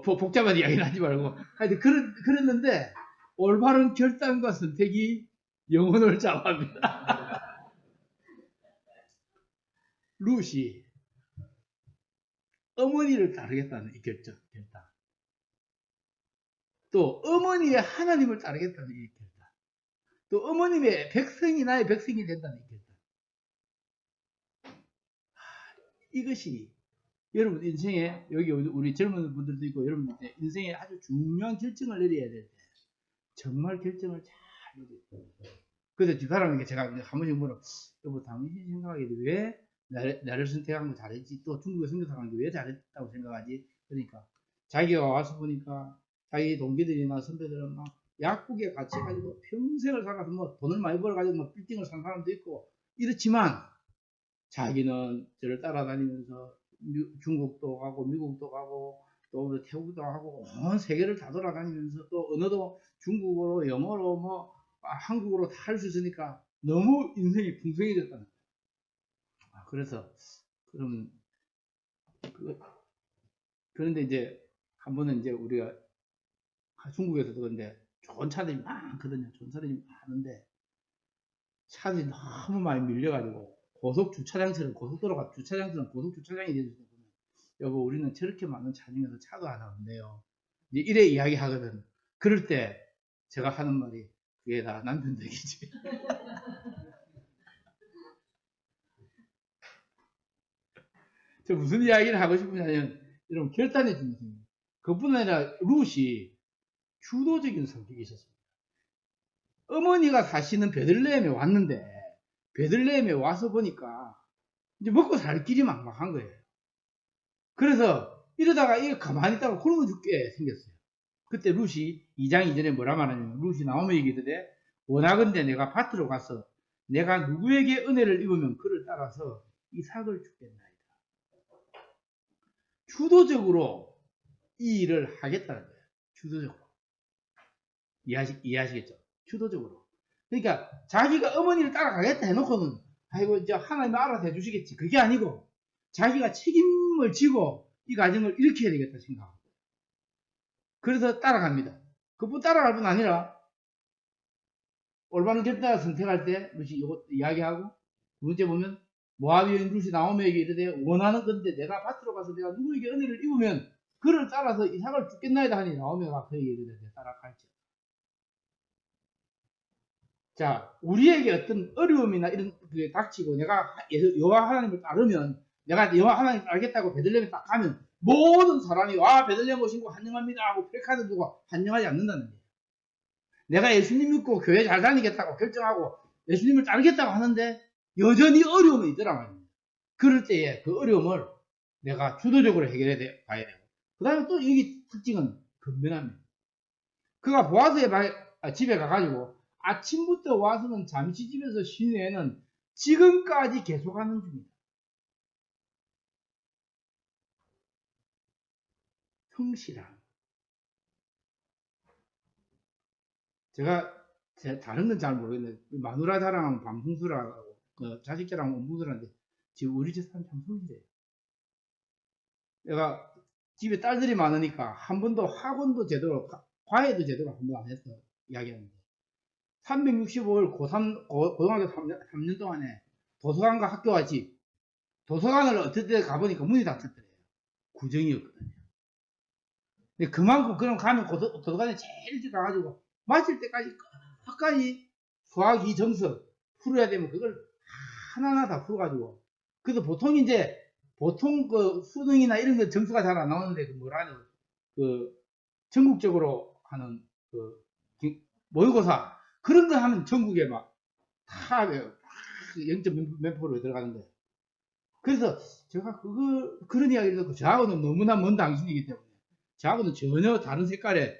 복잡한 이야기는 하지 말고 하여튼 그랬는데 올바른 결단과 선택이 영혼을 좌우합니다. 룻이 어머니를 따르겠다는 이 결단. 또 어머니의 하나님을 따르겠다는 이 결단. 또 어머님의 백성이 나의 백성이 된다는 이 결단. 이것이 여러분 인생에 여기 우리 젊은 분들도 있고 여러분 인생에 아주 중요한 결정을 내려야 될 때 정말 결정을 잘 내려야 돼요. 그래서 뒷사람에게 제가 한 번씩 물어, 여보 당신 생각에 왜 나를 선택한 거 잘했지? 또 중국에 선교사 간 게 왜 잘했다고 생각하지? 그러니까 자기가 와서 보니까 자기 동기들이나 선배들은 막 약국에 같이 가지고 평생을 살아서 뭐 돈을 많이 벌어가지고 뭐 빌딩을 산 사람도 있고 이렇지만 자기는 저를 따라다니면서 중국도 가고 미국도 가고 또 태국도 하고 온 세계를 다 돌아다니면서 또 언어도 중국어로 영어로 뭐 한국어로 다 할 수 있으니까 너무 인생이 풍성해졌다는 거예요. 그래서 그런데 이제 한 번은 이제 우리가 중국에서도 근데 좋은 차들이 많거든요. 좋은 차들이 많은데 차들이 너무 많이 밀려가지고 고속도로가 주차장처럼 고속주차장이 되어있거든요. 여보 우리는 저렇게 많은 차 중에서 차도 하나 없네요. 이래 이야기 하거든. 그럴 때 제가 하는 말이 그게 다 남편 덕이지. 저 무슨 이야기를 하고 싶으냐면 여러분 결단의 중요성입니다. 그뿐 아니라 룻이 주도적인 성격이 있었습니다. 어머니가 사시는 베들레헴에 왔는데 베들레헴에 와서 보니까 이제 먹고 살 길이 막막한 거예요. 그래서 이러다가 이거 가만히 있다가 굶어 죽게 생겼어요. 그때 룻이 2장 이전에 뭐라 말하냐면 룻이 나오면에게 이르되 원하건대 내가 밭으로 가서 내가 누구에게 은혜를 입으면 그를 따라서 이삭을 주겠나이다. 주도적으로 이 일을 하겠다는 거예요. 주도적으로. 이해하시겠죠? 주도적으로. 그러니까 자기가 어머니를 따라가겠다 해놓고는 아이고 이제 하나님 알아서 해주시겠지. 그게 아니고 자기가 책임을 지고 이 가정을 일으켜야 되겠다 생각합니다. 그래서 따라갑니다. 그뿐 따라갈 뿐 아니라 올바른 결단을 선택할 때 룻이 이것 이야기하고 두 번째 보면 모압 여인 룻이 나오미에게 이르되 원하는 건데 내가 밭으로 가서 내가 누구에게 은혜를 입으면 그를 따라서 이삭을 죽겠나이다 하니 나오미가 그에게 이르되 따라갈지. 자, 우리에게 어떤 어려움이나 이런 게 닥치고 내가 여호와 하나님을 따르면 내가 여호와 하나님을 알겠다고 베들레헴에 딱 가면 모든 사람이 와 베들레헴 오신 거 환영합니다 하고 플래카드 두고 환영하지 않는다는 거예요. 내가 예수님 믿고 교회 잘 다니겠다고 결정하고 예수님을 따르겠다고 하는데 여전히 어려움이 있더라 말입니다. 그럴 때에 그 어려움을 내가 주도적으로 해결해 봐야 되고 그 다음에 또 여기 특징은 근면합니다. 그가 보아스의 집에 가가지고 아침부터 와서는 잠시 집에서 쉬는 애는 지금까지 계속하는 중이다. 성실함. 제가 다른 건 잘 모르겠는데 마누라 자랑하면 반풍수라고 자식 자랑하면 엄풍수라는데 지금 우리 집 사람 참 성실해요. 내가 집에 딸들이 많으니까 한 번도 학원도 제대로 과외도 제대로 한 번 안 했어 이야기하는데 365일 고등학교 3년 동안에 도서관과 학교 왔지 도서관을 어떨 때 가보니까 문이 닫혔더래요. 구정이었거든요. 근데 그만큼 그럼 가면 도서관에 제일 일찍 가가지고 마칠 때까지 끝까지 수학 이정석 풀어야 되면 그걸 하나하나 다 풀어가지고. 그래서 보통 이제, 보통 그 수능이나 이런 거 점수가 잘 안 나오는데, 그 뭐라는, 그, 전국적으로 하는 그, 모의고사. 그런 거 하면 전국에 막, 다, 0점 몇 프로 들어가는 거예요. 그래서 제가 그런 이야기를 듣고, 저하고는 너무나 먼 당신이기 때문에, 저하고는 전혀 다른 색깔의,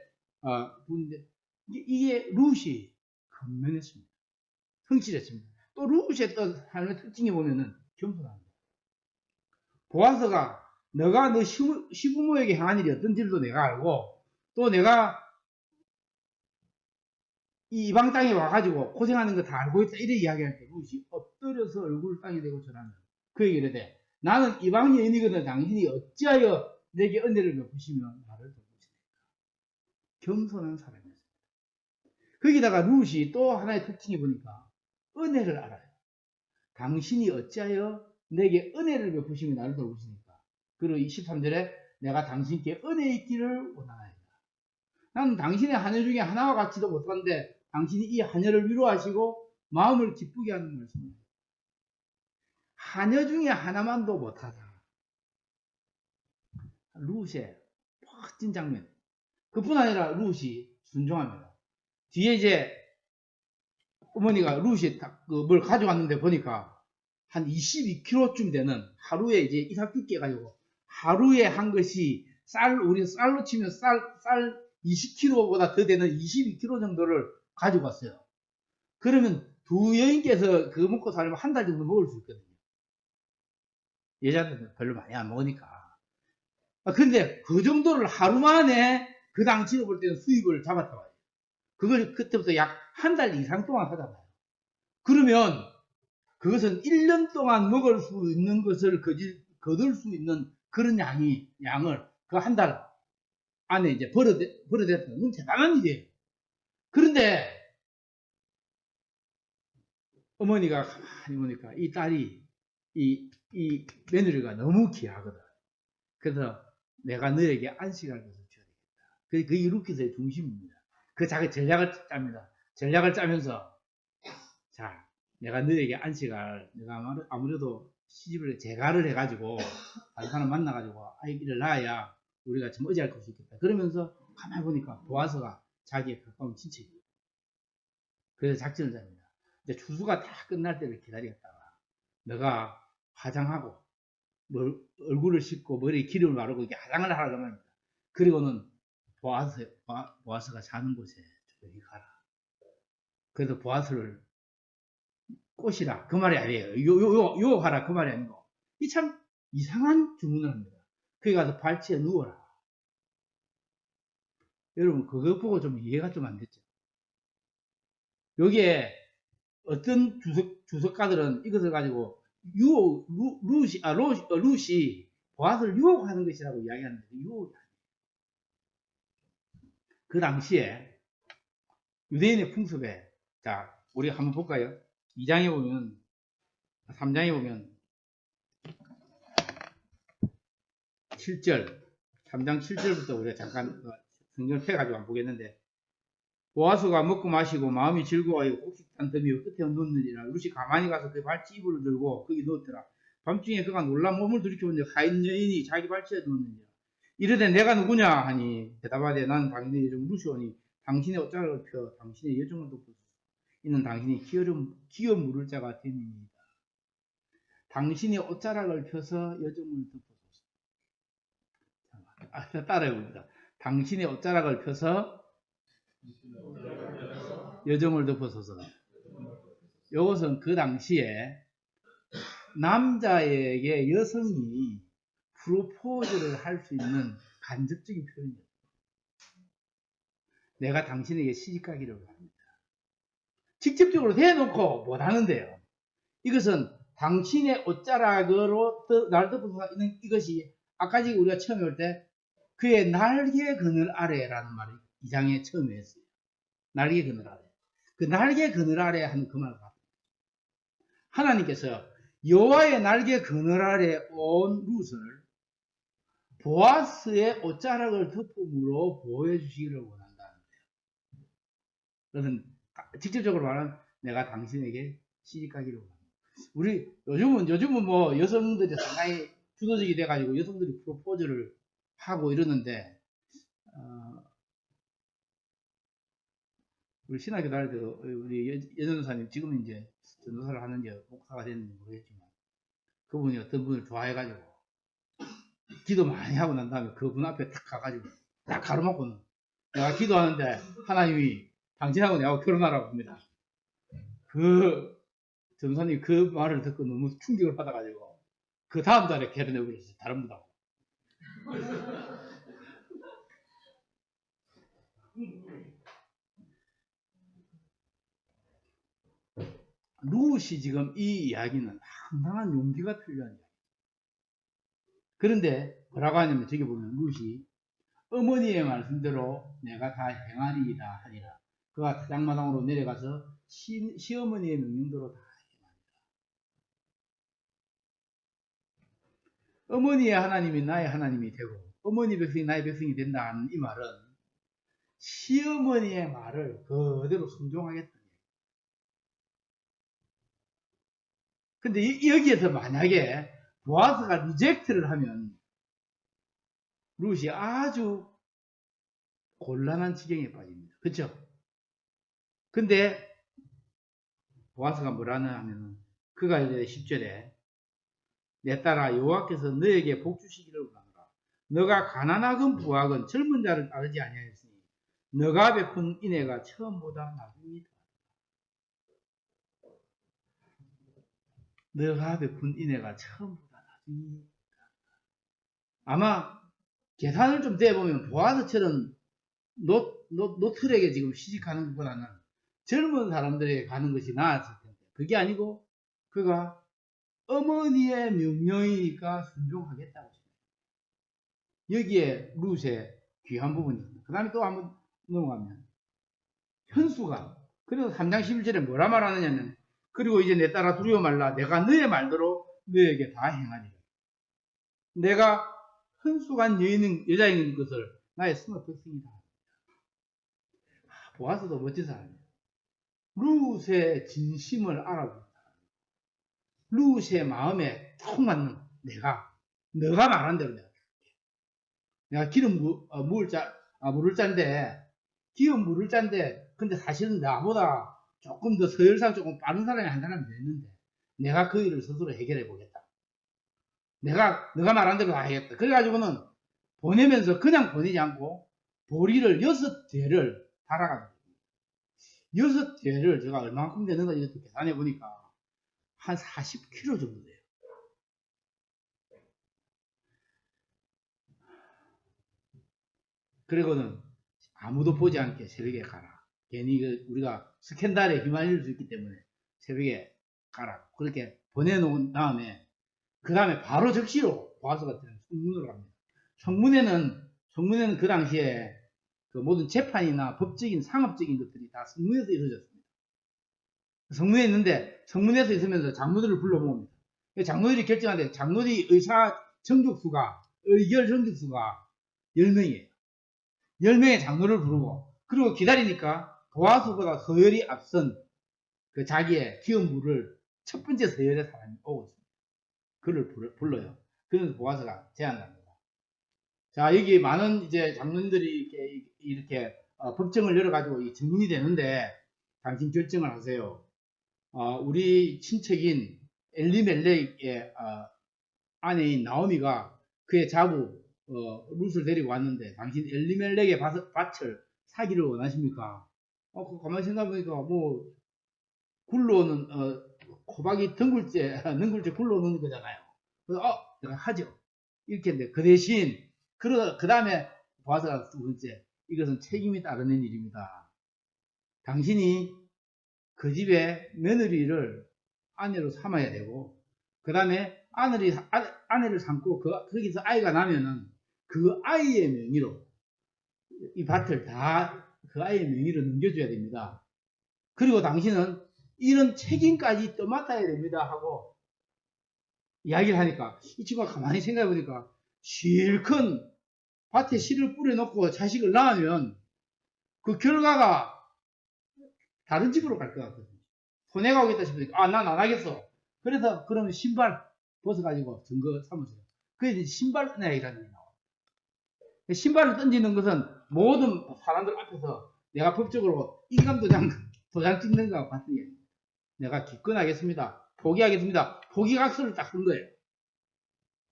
분인데, 이게 루시 건면했습니다. 성실했습니다. 또 루시의 또 삶의 특징이 보면은 겸손합니다. 보아서가 너가 너 시부모에게 향한 일이 어떤지도 내가 알고 또 내가 이 이방 땅에 와가지고 고생하는 거 다 알고 있다 이래 이야기할 때 루시 엎드려서 얼굴을 땅에 대고 전하는 그 얘기를 해. 나는 이방 여인이거든 당신이 어찌하여 내게 은혜를 베푸시면 나를 돕으시니까. 겸손한 사람이었습니다. 거기다가 루시 또 하나의 특징이 보니까 은혜를 알아요. 당신이 어찌하여 내게 은혜를 베푸시면 나를 돌보시니까. 그리고 23절에 내가 당신께 은혜 있기를 원하나이다. 나는 당신의 하늘 중에 하나와 같지도 못한데 당신이 이 하늘을 위로하시고 마음을 기쁘게 하는 말씀입니다. 하늘 중에 하나만도 못하다. 루시의 멋진 장면. 그뿐 아니라 루시 순종합니다. 뒤에 이제 어머니가 루시 뭘 가져왔는데 보니까 한 22kg쯤 되는 하루에 이제 이삭죽 깨가지고 하루에 한 것이 우리 쌀로 치면 쌀 20kg보다 더 되는 22kg 정도를 가지고 왔어요. 그러면 두 여인께서 그거 먹고 살면 한 달 정도 먹을 수 있거든요. 여자들은 별로 많이 안 먹으니까. 근데 그 정도를 하루 만에 그 당시로 볼 때는 수입을 잡았다 봐요. 그걸 그때부터 약 한 달 이상 동안 하다 봐요. 그러면 그것은 1년 동안 먹을 수 있는 것을 거둘 수 있는 그런 양을 그 한 달 안에 이제 벌어댔다는 건 대단한 일이에요. 그런데 어머니가 가만히 보니까 이 딸이 이 며느리가 너무 귀하거든. 그래서 내가 너에게 안식할 것을 줘야 되겠다. 그게 루키스의 중심입니다. 그 자기 전략을 짭니다. 전략을 짜면서 자 내가 너에게 내가 아무래도 시집을 재가를 해가지고 다른 사람 만나가지고 아이를 낳아야 우리가 좀 의지할 수 있겠다. 그러면서 가만히 보니까 보아서가 자기의 가까운 친척이에요. 그래서 작전을 짭니다. 이제 추수가 다 끝날 때를 기다리겠다가 너가 화장하고 얼굴을 씻고 머리에 기름을 바르고 이렇게 화장을 하라고 합니다. 그리고는 보아서가 사는 곳에 조용히 가라. 그래서 보아서를 꽃이라 그 말이 아니에요. 유혹하라 그 말이 아니고 이 참 이상한 주문을 합니다. 거기 가서 발치에 누워라. 여러분 그거 보고 좀 이해가 좀 안 됐죠. 여기에 어떤 주석가들은 이것을 가지고 루시 보아스를 유혹하는 것이라고 이야기하는데 유혹이 아니에요. 그 당시에 유대인의 풍습에 자 우리 한번 볼까요? 2장에 보면 3장에 보면 7절 3장 7절부터 우리가 잠깐 성경을 펴가지고 한번 보겠는데 보아스가 먹고 마시고 마음이 즐거워하여 곡식단 더미와 끝에 놓느니라. 루시 가만히 가서 그 발치 이불을 들고 거기 놓더라. 밤중에 그가 놀라 몸을 들이켜보니 하인 여인이 자기 발치에 놓느니라. 이르되 내가 누구냐 하니 대답하되 나는 당신의 여종 루시오니 당신의 옷자락을 펴 당신의 여종을 덮으소서. 이는 당신이 기어 물을 자가 됨이니이다. 당신의 옷자락을 펴서 여종을 덮으소서. 따라해봅니다. 당신의 옷자락을 펴서 여종을 덮어서서. 이것은 그 당시에 남자에게 여성이 프로포즈를 할 수 있는 간접적인 표현이에요. 내가 당신에게 시집가기를 합니다. 직접적으로 대놓고 못하는데요. 이것은 당신의 옷자락으로 날 덮어서 있는 이것이 아까 우리가 처음에 올 때 그의 날개 그늘 아래라는 말을 2장에 처음에 했어요. 날개 그늘 아래. 그 날개 그늘 아래 하는 그 말을 봤습니다. 하나님께서 여호와의 날개 그늘 아래 온 룻을 보아스의 옷자락을 덮음으로 보여주시기를 원한다는 거예요. 그것은 직접적으로 말하면 내가 당신에게 시집가기를 원한다. 요즘은 뭐 여성들이 상당히 주도적이 돼가지고 여성들이 프로포즈를 하고 이러는데, 우리 신학교 다닐 때도 우리 여전도사님 지금 이제 전도사를 하는지 목사가 됐는지 모르겠지만, 그분이 어떤 분을 좋아해가지고 기도 많이 하고 난 다음에 그분 앞에 탁 가가지고 딱 가로막고는, 내가 기도하는데 하나님이 당신하고 내하고 결혼하라고 합니다. 그 전도사님 그 말을 듣고 너무 충격을 받아가지고 그 다음 달에 결혼해버렸어요. 다른 분하고. 룻이 지금 이 이야기는 상당한 용기가 필요한 이야기. 그런데 뭐라고 하냐면, 저기 보면 룻이 어머니의 말씀대로 내가 다 행하리이다 하니라. 그가 장마당으로 내려가서 시어머니의 명령대로 다 행하니라. 어머니의 하나님이 나의 하나님이 되고 어머니 백성이 나의 백성이 된다는 이 말은 시어머니의 말을 그대로 순종하겠다. 근데 여기에서 만약에 보아스가 리젝트를 하면 룻이 아주 곤란한 지경에 빠집니다. 그렇죠? 근데 보아스가 뭐라나 하면은, 그가 이제 10절에 내 딸아 여호와께서 너에게 복 주시기를 원하노라. 너가 가난하건 부하건 젊은 자를 따르지 아니하였으니 너가 베푼 인애가 처음보다 나중이다. 너가 베푼 인애가 처음보다 나중이다. 아마 계산을 좀 대보면 보아스처럼 노틀에게 지금 시집가는 것보다는 젊은 사람들에게 가는 것이 나았을 텐데, 그게 아니고 그가 어머니의 명령이니까 순종하겠다고 했습니다. 여기에 룻의 귀한 부분이 있습니다. 그 다음에 또 한번 넘어가면 현수가, 그래서 3장 11절에 뭐라 말하느냐면, 그리고 이제 내 딸아 두려워 말라. 내가 너의 말대로 너에게 다 행하리라. 내가 현수간 여자인 것을 나의 성읍 백성이다. 보아스도 멋진 사람이에요. 룻의 진심을 알아보는 사람. 룻의 마음에 딱 맞는, 너가 말한 대로 내가 물을 짠데, 기름 물을 짠데, 근데 사실은 나보다 조금 더 서열상 조금 빠른 사람이 한 사람이 더 있는데, 내가 그 일을 스스로 해결해 보겠다. 너가 말한 대로 다 하겠다. 그래가지고는 보내면서 그냥 보내지 않고, 보리를 6대를 달아갑니다. 6대를 제가 얼마만큼 되는가 이렇게 계산해 보니까 한 40kg 정도 돼요. 그리고는 아무도 보지 않게 새벽에 가라. 괜히 우리가 스캔들에 휘말릴 수 있기 때문에 새벽에 가라. 그렇게 보내놓은 다음에, 그 다음에 바로 즉시로 보아스가 성문으로 갑니다. 성문에는 그 당시에 그 모든 재판이나 법적인 상업적인 것들이 다 성문에서 이루어졌습니다. 성문에 있는데, 성문에서 있으면서 장로들을 불러 모읍니다. 장로들이 결정하는데, 장로들이 의결 정족수가 10명이에요. 10명의 장로를 부르고, 그리고 기다리니까 보아스보다 서열이 앞선 그 자기의 기업물을 첫 번째 서열의 사람이 오고 있습니다. 그를 불러요. 그래서 보아스가 제안합니다. 자, 여기 많은 이제 장로님들이 이렇게 법정을 열어가지고 증인이 되는데, 당신 결정을 하세요. 우리 친척인 엘리멜렉의 아내인 나오미가 그의 자부 룻을 데리고 왔는데, 당신 엘리멜렉의 밭을 사기를 원하십니까? 가만히 생각해보니까 뭐 굴러오는 호박이 능굴째 굴러오는 거잖아요. 그래서 내가 하죠. 이렇게 했는데, 그 대신 그 다음에 보아스가 두 번째, 이것은 책임이 따르는 일입니다. 당신이 그 집의 며느리를 아내로 삼아야 되고, 그 다음에 아내를 삼고 거기서 아이가 나면은 그 아이의 명의로 이 밭을 다 그 아이의 명의로 넘겨줘야 됩니다. 그리고 당신은 이런 책임까지 떠맡아야 됩니다 하고 이야기를 하니까, 이 친구가 가만히 생각해보니까 실컷 밭에 씨를 뿌려놓고 자식을 낳으면 그 결과가 다른 집으로 갈 것 같거든요. 손해가 오겠다 싶으니까 난 안 하겠어. 그래서 그러면 신발 벗어가지고 증거 삼으세요. 그게 이제 신발 은혜이라는 게 나와요. 신발을 던지는 것은 모든 사람들 앞에서 내가 법적으로 인감 도장 찍는 것과 같은 게 내가 기권하겠습니다. 포기하겠습니다. 포기각서를 딱 쓴 거예요.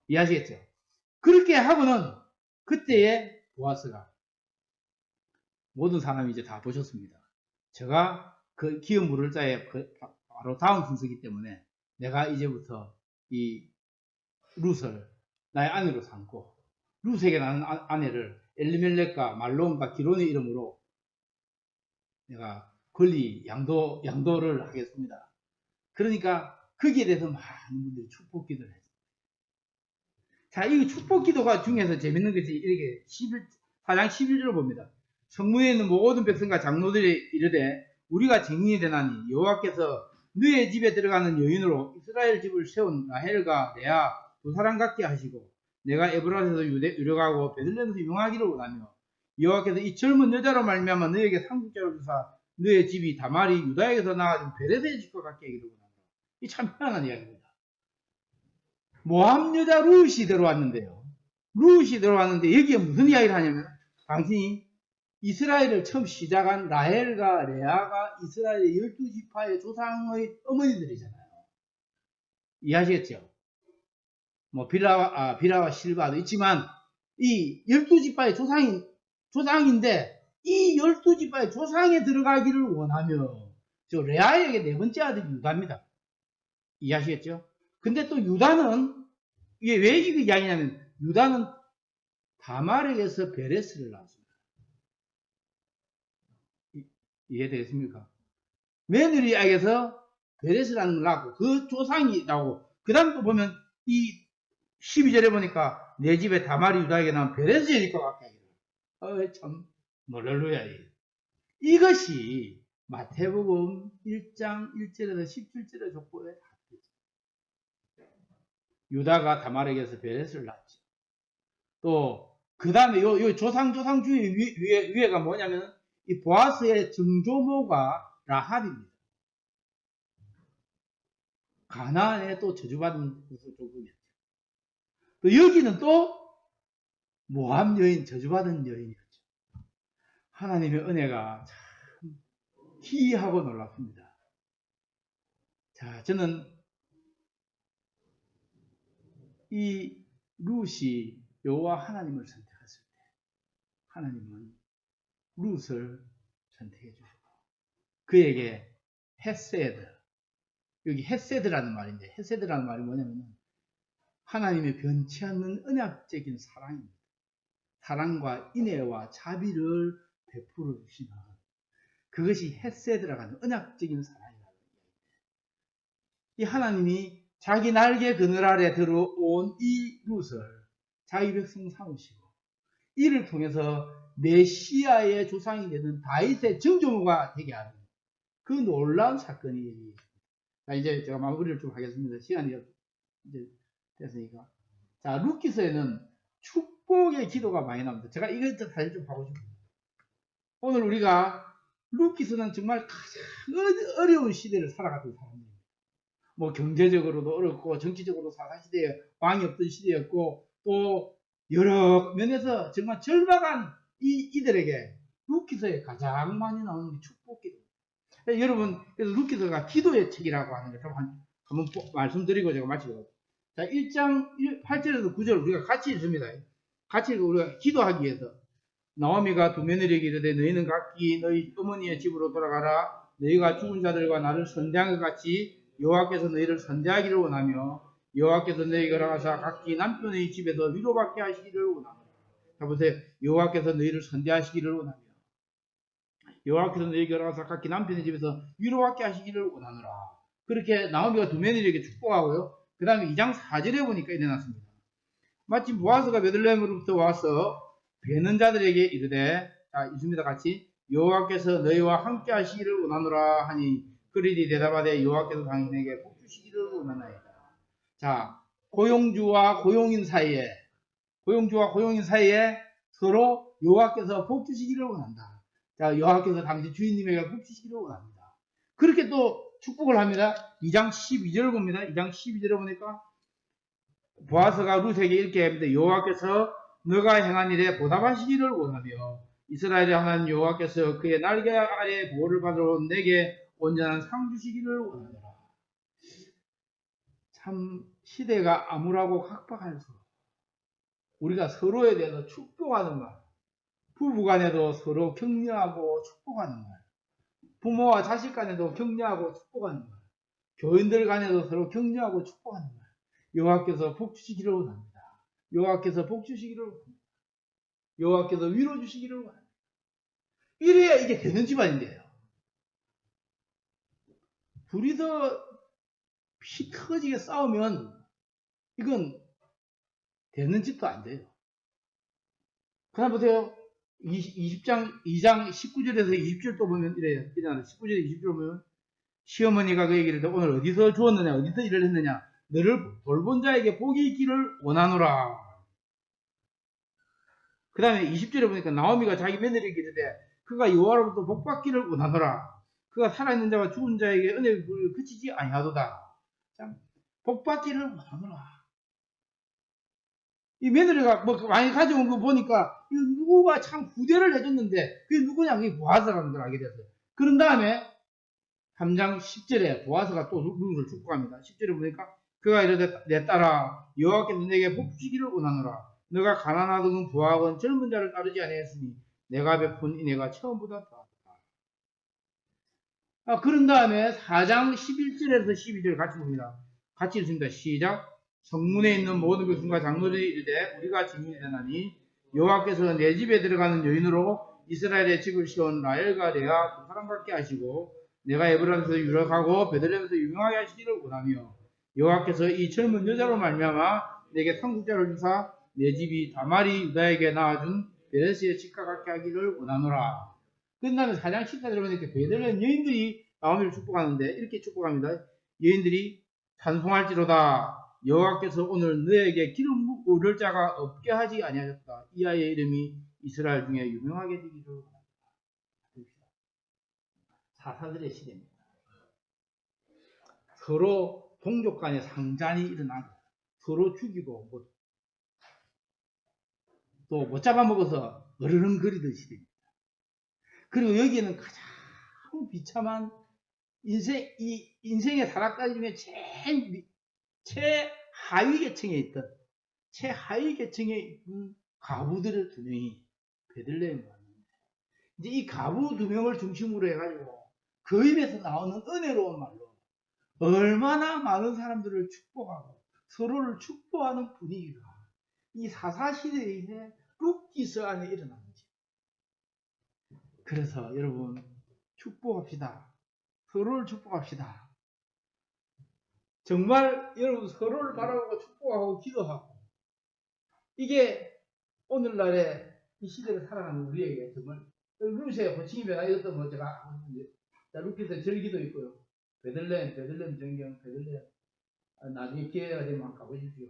이해하시겠죠? 그렇게 하고는 그때에 보아스가 모든 사람이 이제 다 보셨습니다. 제가 그 기업 물을 자에 바로 다음 순서이기 때문에 내가 이제부터 이 룻을 나의 아내로 삼고 룻에게 나는 아내를 엘리멜렉과 말론과 기론의 이름으로 내가 권리 양도를 하겠습니다. 그러니까 거기에 대해서 많은 분들이 축복 기도를 했어요. 자, 이 축복 기도가 중에서 재밌는 것이 이렇게 4장 11절을 봅니다. 성문에 있는 모든 백성과 장로들이 이르되 우리가 증인이 되나니 여호와께서 너의 집에 들어가는 여인으로 이스라엘 집을 세운 라헬과 레아 두 사람 같게 하시고 내가 에브라스에서 유력하고 베들레헴에서 융하기를 원하며 여호와께서 이 젊은 여자로 말미암아 너에게 상속자를 주사 너의 집이 다말이 유다에게서 나아진 베레스의 집과 같게 하기를 원한다. 이 참 편안한 이야기입니다. 모함 여자 룻이 들어왔는데요. 룻이 들어왔는데 여기에 무슨 이야기를 하냐면 당신이 이스라엘을 처음 시작한 라헬과 레아가 이스라엘의 12지파의 조상의 어머니들이잖아요. 이해하시겠죠? 뭐 빌하와 실바도 있지만 이 12지파의 조상인데 이 12지파의 조상에 들어가기를 원하며 저 레아에게 네 번째 아들이 유다입니다. 이해하시겠죠? 근데 또 유다는 이게 왜 이거 이야기냐면 유다는 다말에게서 베레스를 낳았습니다. 이해되겠습니까? 며느리에게서 베레스라는 걸 낳고 그 조상이 나오고 그 다음 또 보면 이 12절에 보니까 내 집에 다말이 유다에게 나온 베레스일 것 같게 하기를 참 할렐루야. 이것이 마태복음 1장 1절에서 17절의 족보에 다 있죠. 유다가 다말에게서 베레스를 낳았죠. 또 그 다음에 요 조상주의 위에가 뭐냐면 이 보아스의 증조모가 라합입니다. 가나안에 또 저주받은 조국이었죠. 또 여기는 또 모함 여인, 저주받은 여인이었죠. 하나님의 은혜가 참 희하고 놀랍습니다. 자, 저는 이 룻이 여호와 하나님을 선택했을 때 하나님은 룻을 선택해 주셨고 그에게 헤세드, 여기 헤세드라는 말인데 헤세드라는 말이 뭐냐면 하나님의 변치 않는 언약적인 사랑입니다. 사랑과 인애와 자비를 베풀어 주시는 그것이 헤세드라고 하는 언약적인 사랑이라는 얘기입니다. 이 하나님이 자기 날개 그늘 아래 들어온 이 룻을 자기 백성 삼으시고 이를 통해서 메시아의 조상이 되는 다윗의 증조모가 되게 하는 그 놀라운 사건이 자, 이제 제가 마무리를 좀 하겠습니다. 시간이 이제 됐으니까. 자, 룻기서에는 축복의 기도가 많이 나옵니다. 제가 이것 사실 좀 하고 싶습니다. 오늘 우리가 룻기서는 정말 가장 어려운 시대를 살아갔던 사람입니다. 뭐 경제적으로도 어렵고 정치적으로 사사시대에 왕이 없던 시대였고 또 여러 면에서 정말 절박한 이들에게 룻기서에 가장 많이 나오는 게 축복기도입니다. 여러분, 그래서 룻기서가 기도의 책이라고 하는 것을 한번 말씀드리고 제가 마치도록. 자, 1장 8절에서 9절 우리가 같이 읽습니다. 같이 우리가 기도하기 위해서. 나오미가 두 며느리에게 이르되 너희는 각기 너희 어머니의 집으로 돌아가라. 너희가 죽은 자들과 나를 선대한 것 같이 여호와께서 너희를 선대하기를 원하며 여호와께서 너희에게 허락하사 각기 남편의 집에서 위로받게 하시기를 원하노라. 자, 보세요. 여호와께서 너희를 선대하시기를 원하며 여호와께서 너희에게 허락하사 각기 남편의 집에서 위로받게 하시기를 원하노라. 그렇게 나오미가 두 며느리에게 축복하고요. 그 다음에 2장 4절에 보니까 일어났습니다. 마침 보아스가 베들레헴으로부터 와서 베는 자들에게 이르되, 자, 있습니다. 같이. 여호와께서 너희와 함께 하시기를 원하노라 하니 그들이 대답하되 여호와께서 당신에게 복 주시기를 원하나이다. 자, 고용주와 고용인 사이에 서로 여호와께서 복 주시기를 원한다. 자, 여호와께서 당신 주인님에게 복 주시기를 원합니다. 그렇게 또 축복을 합니다. 2장 12절을 봅니다. 2장 12절을 보니까 보아스가 룻에게 이렇게 합니다. 여호와께서 너가 행한 일에 보답하시기를 원하며 이스라엘의 하나님 여호와께서 그의 날개 아래 보호를 받으러 내게 온전한 상 주시기를 원하노라. 참 시대가 암울하고 각박할수록 우리가 서로에 대해서 축복하는 말, 부부간에도 서로 격려하고 축복하는 말, 부모와 자식 간에도 격려하고 축복하는 말, 교인들 간에도 서로 격려하고 축복하는 말, 여호와께서 복 주시기를 원합니다. 여호와께서 복 주시기를 원합니다. 여호와께서 위로 주시기를 원합니다. 이래야 이게 되는 집안인데요. 둘이서 피 터지게 싸우면 이건 되는 집도 안 돼요. 그다음 보세요. 2장 19절에서 20절 또 보면 이래요. 19절에 20절 보면 시어머니가 그에게 이르되 오늘 어디서 주었느냐 어디서 일을 했느냐 너를 돌본 자에게 복이 있기를 원하노라. 그 다음에 20절에 보니까 나오미가 자기 며느리에게 이르되 그가 여호와로부터 복받기를 원하노라. 그가 살아있는 자와 죽은 자에게 은혜를 그치지 아니하도다. 참 복받기를 원하노라. 이 며느리가 뭐 많이 가져온 거 보니까 누구가 참 구대를 해줬는데 그게 누구냐? 그게 보아스라는 걸 알게 됐어요. 그런 다음에 3장 10절에 보아스가 또 룻을 축복합니다. 10절에 보니까 그가 이르되 내 딸아 여호와께서 내게 복 주시기를 원하노라. 너가 가난하든 부하건 젊은 자를 따르지 아니했으니 내가 베푼 이내가 처음보다 더하다. 그런 다음에 4장 11절에서 12절 같이 봅니다. 같이 읽습니다. 시작. 성문에 있는 모든 교수과 장로들이 이르되 우리가 증인이 되나니 여호와께서 내 집에 들어가는 여인으로 이스라엘의 집을 세운 라헬과 레아 두 사람밖에 하시고 내가 에브라임에서 유력하고 베들레헴에서 유명하게 하시기를 원하며 여호와께서 이 젊은 여자로 말미암아 내게 상속자를 주사 내 집이 다말이 유다에게 낳아준 베레스의 집과 같게 하기를 원하노라. 그 다음에 4장 14절에 보니까 베들레헴 여인들이 나오미를 축복하는데 이렇게 축복합니다. 여인들이 찬송할지로다. 여호와께서 오늘 너에게 기름 부을 자가 없게 하지 아니하셨다. 이 아이의 이름이 이스라엘 중에 유명하게 되기를 원합니다. 사사들의 시대입니다. 서로 동족 간의 상잔이 일어나고 서로 죽이고 또 못 잡아먹어서 어르렁거리던 시대입니다. 그리고 여기에는 가장 비참한 인생의 타락까지 중에 최하위 계층에 있던 최하위 계층에 있는 가부들을 두 명이 베들레헴에 왔는데 이제 이 가부 두 명을 중심으로 해가지고 그 입에서 나오는 은혜로운 말로 얼마나 많은 사람들을 축복하고 서로를 축복하는 분위기가 이 사사시대의 룻기서 안에 일어나는지. 그래서 여러분 축복합시다. 서로를 축복합시다. 정말 여러분 서로를 바라보고 축복하고 기도하고 이게 오늘날의 이 시대를 살아가는 우리에게 정말 룻의 호칭이 변화 이것도 뭐 제가 룻기서 절기도 있고요. 베들레헴 전경 베들레헴 나중에 기회가 되면 한번 가보십시오.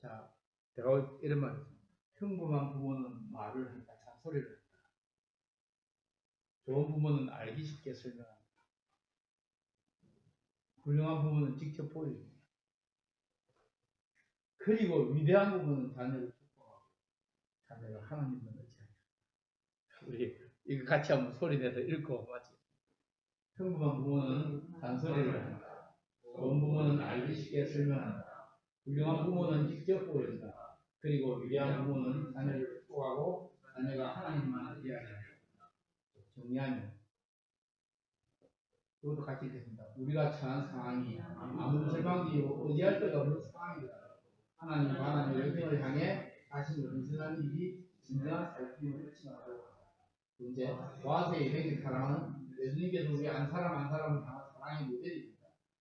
자, 제가 이런 말 했습니다. 평범한 부모는 말을 한다. 잔소리를 한다. 좋은 부모는 알기 쉽게 설명합니다. 훌륭한 부모는 직접 보여줍니다. 그리고 위대한 부모는 자녀를 축복하고 자녀가 하나님을 의지합니다. 우리 이거 같이 한번 소리내서 읽고 마치 평범한 부모는 잔소리를 한다. 좋은 부모는 알기 쉽게 설명한다. 훌륭한 부모는 직접 보여준다. 그리고 위대한 부모는 자녀를 축복하고 자녀가 하나님만 의지합니다. 정리하면 그것도 같이 읽겠습니다. 우리가 처한 상황이 아무 절망이요 의지할 데가 없는 상황이다. 하나님과 하나님의 영생을 향해 자신을 은신하는 일이 진정한 살림을 끝이라고. 이제 보아스의 예배의 사랑은 예수님께서 우리 한 사람을 향한 사랑의 모델입니다.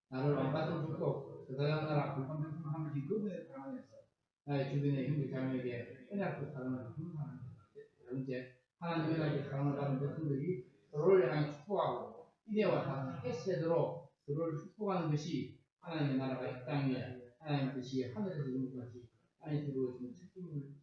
나를 왕같은 축복, 저사장 나라 불평등한 하나님 그분의 사랑에서 나의 주변의 형제 자매에게 언약적 사랑을 베푸는 사람입니다. 번째, 하나님 은혜의 사랑을 받은 백성들이 서로를 향해 축복하고 이내와 다 세세대로 서로를 축복하는 것이 하나님의 나라가 이 땅에 하나님의 뜻이 하늘에서 이룬 것이 하나님이 이루어지는 책임을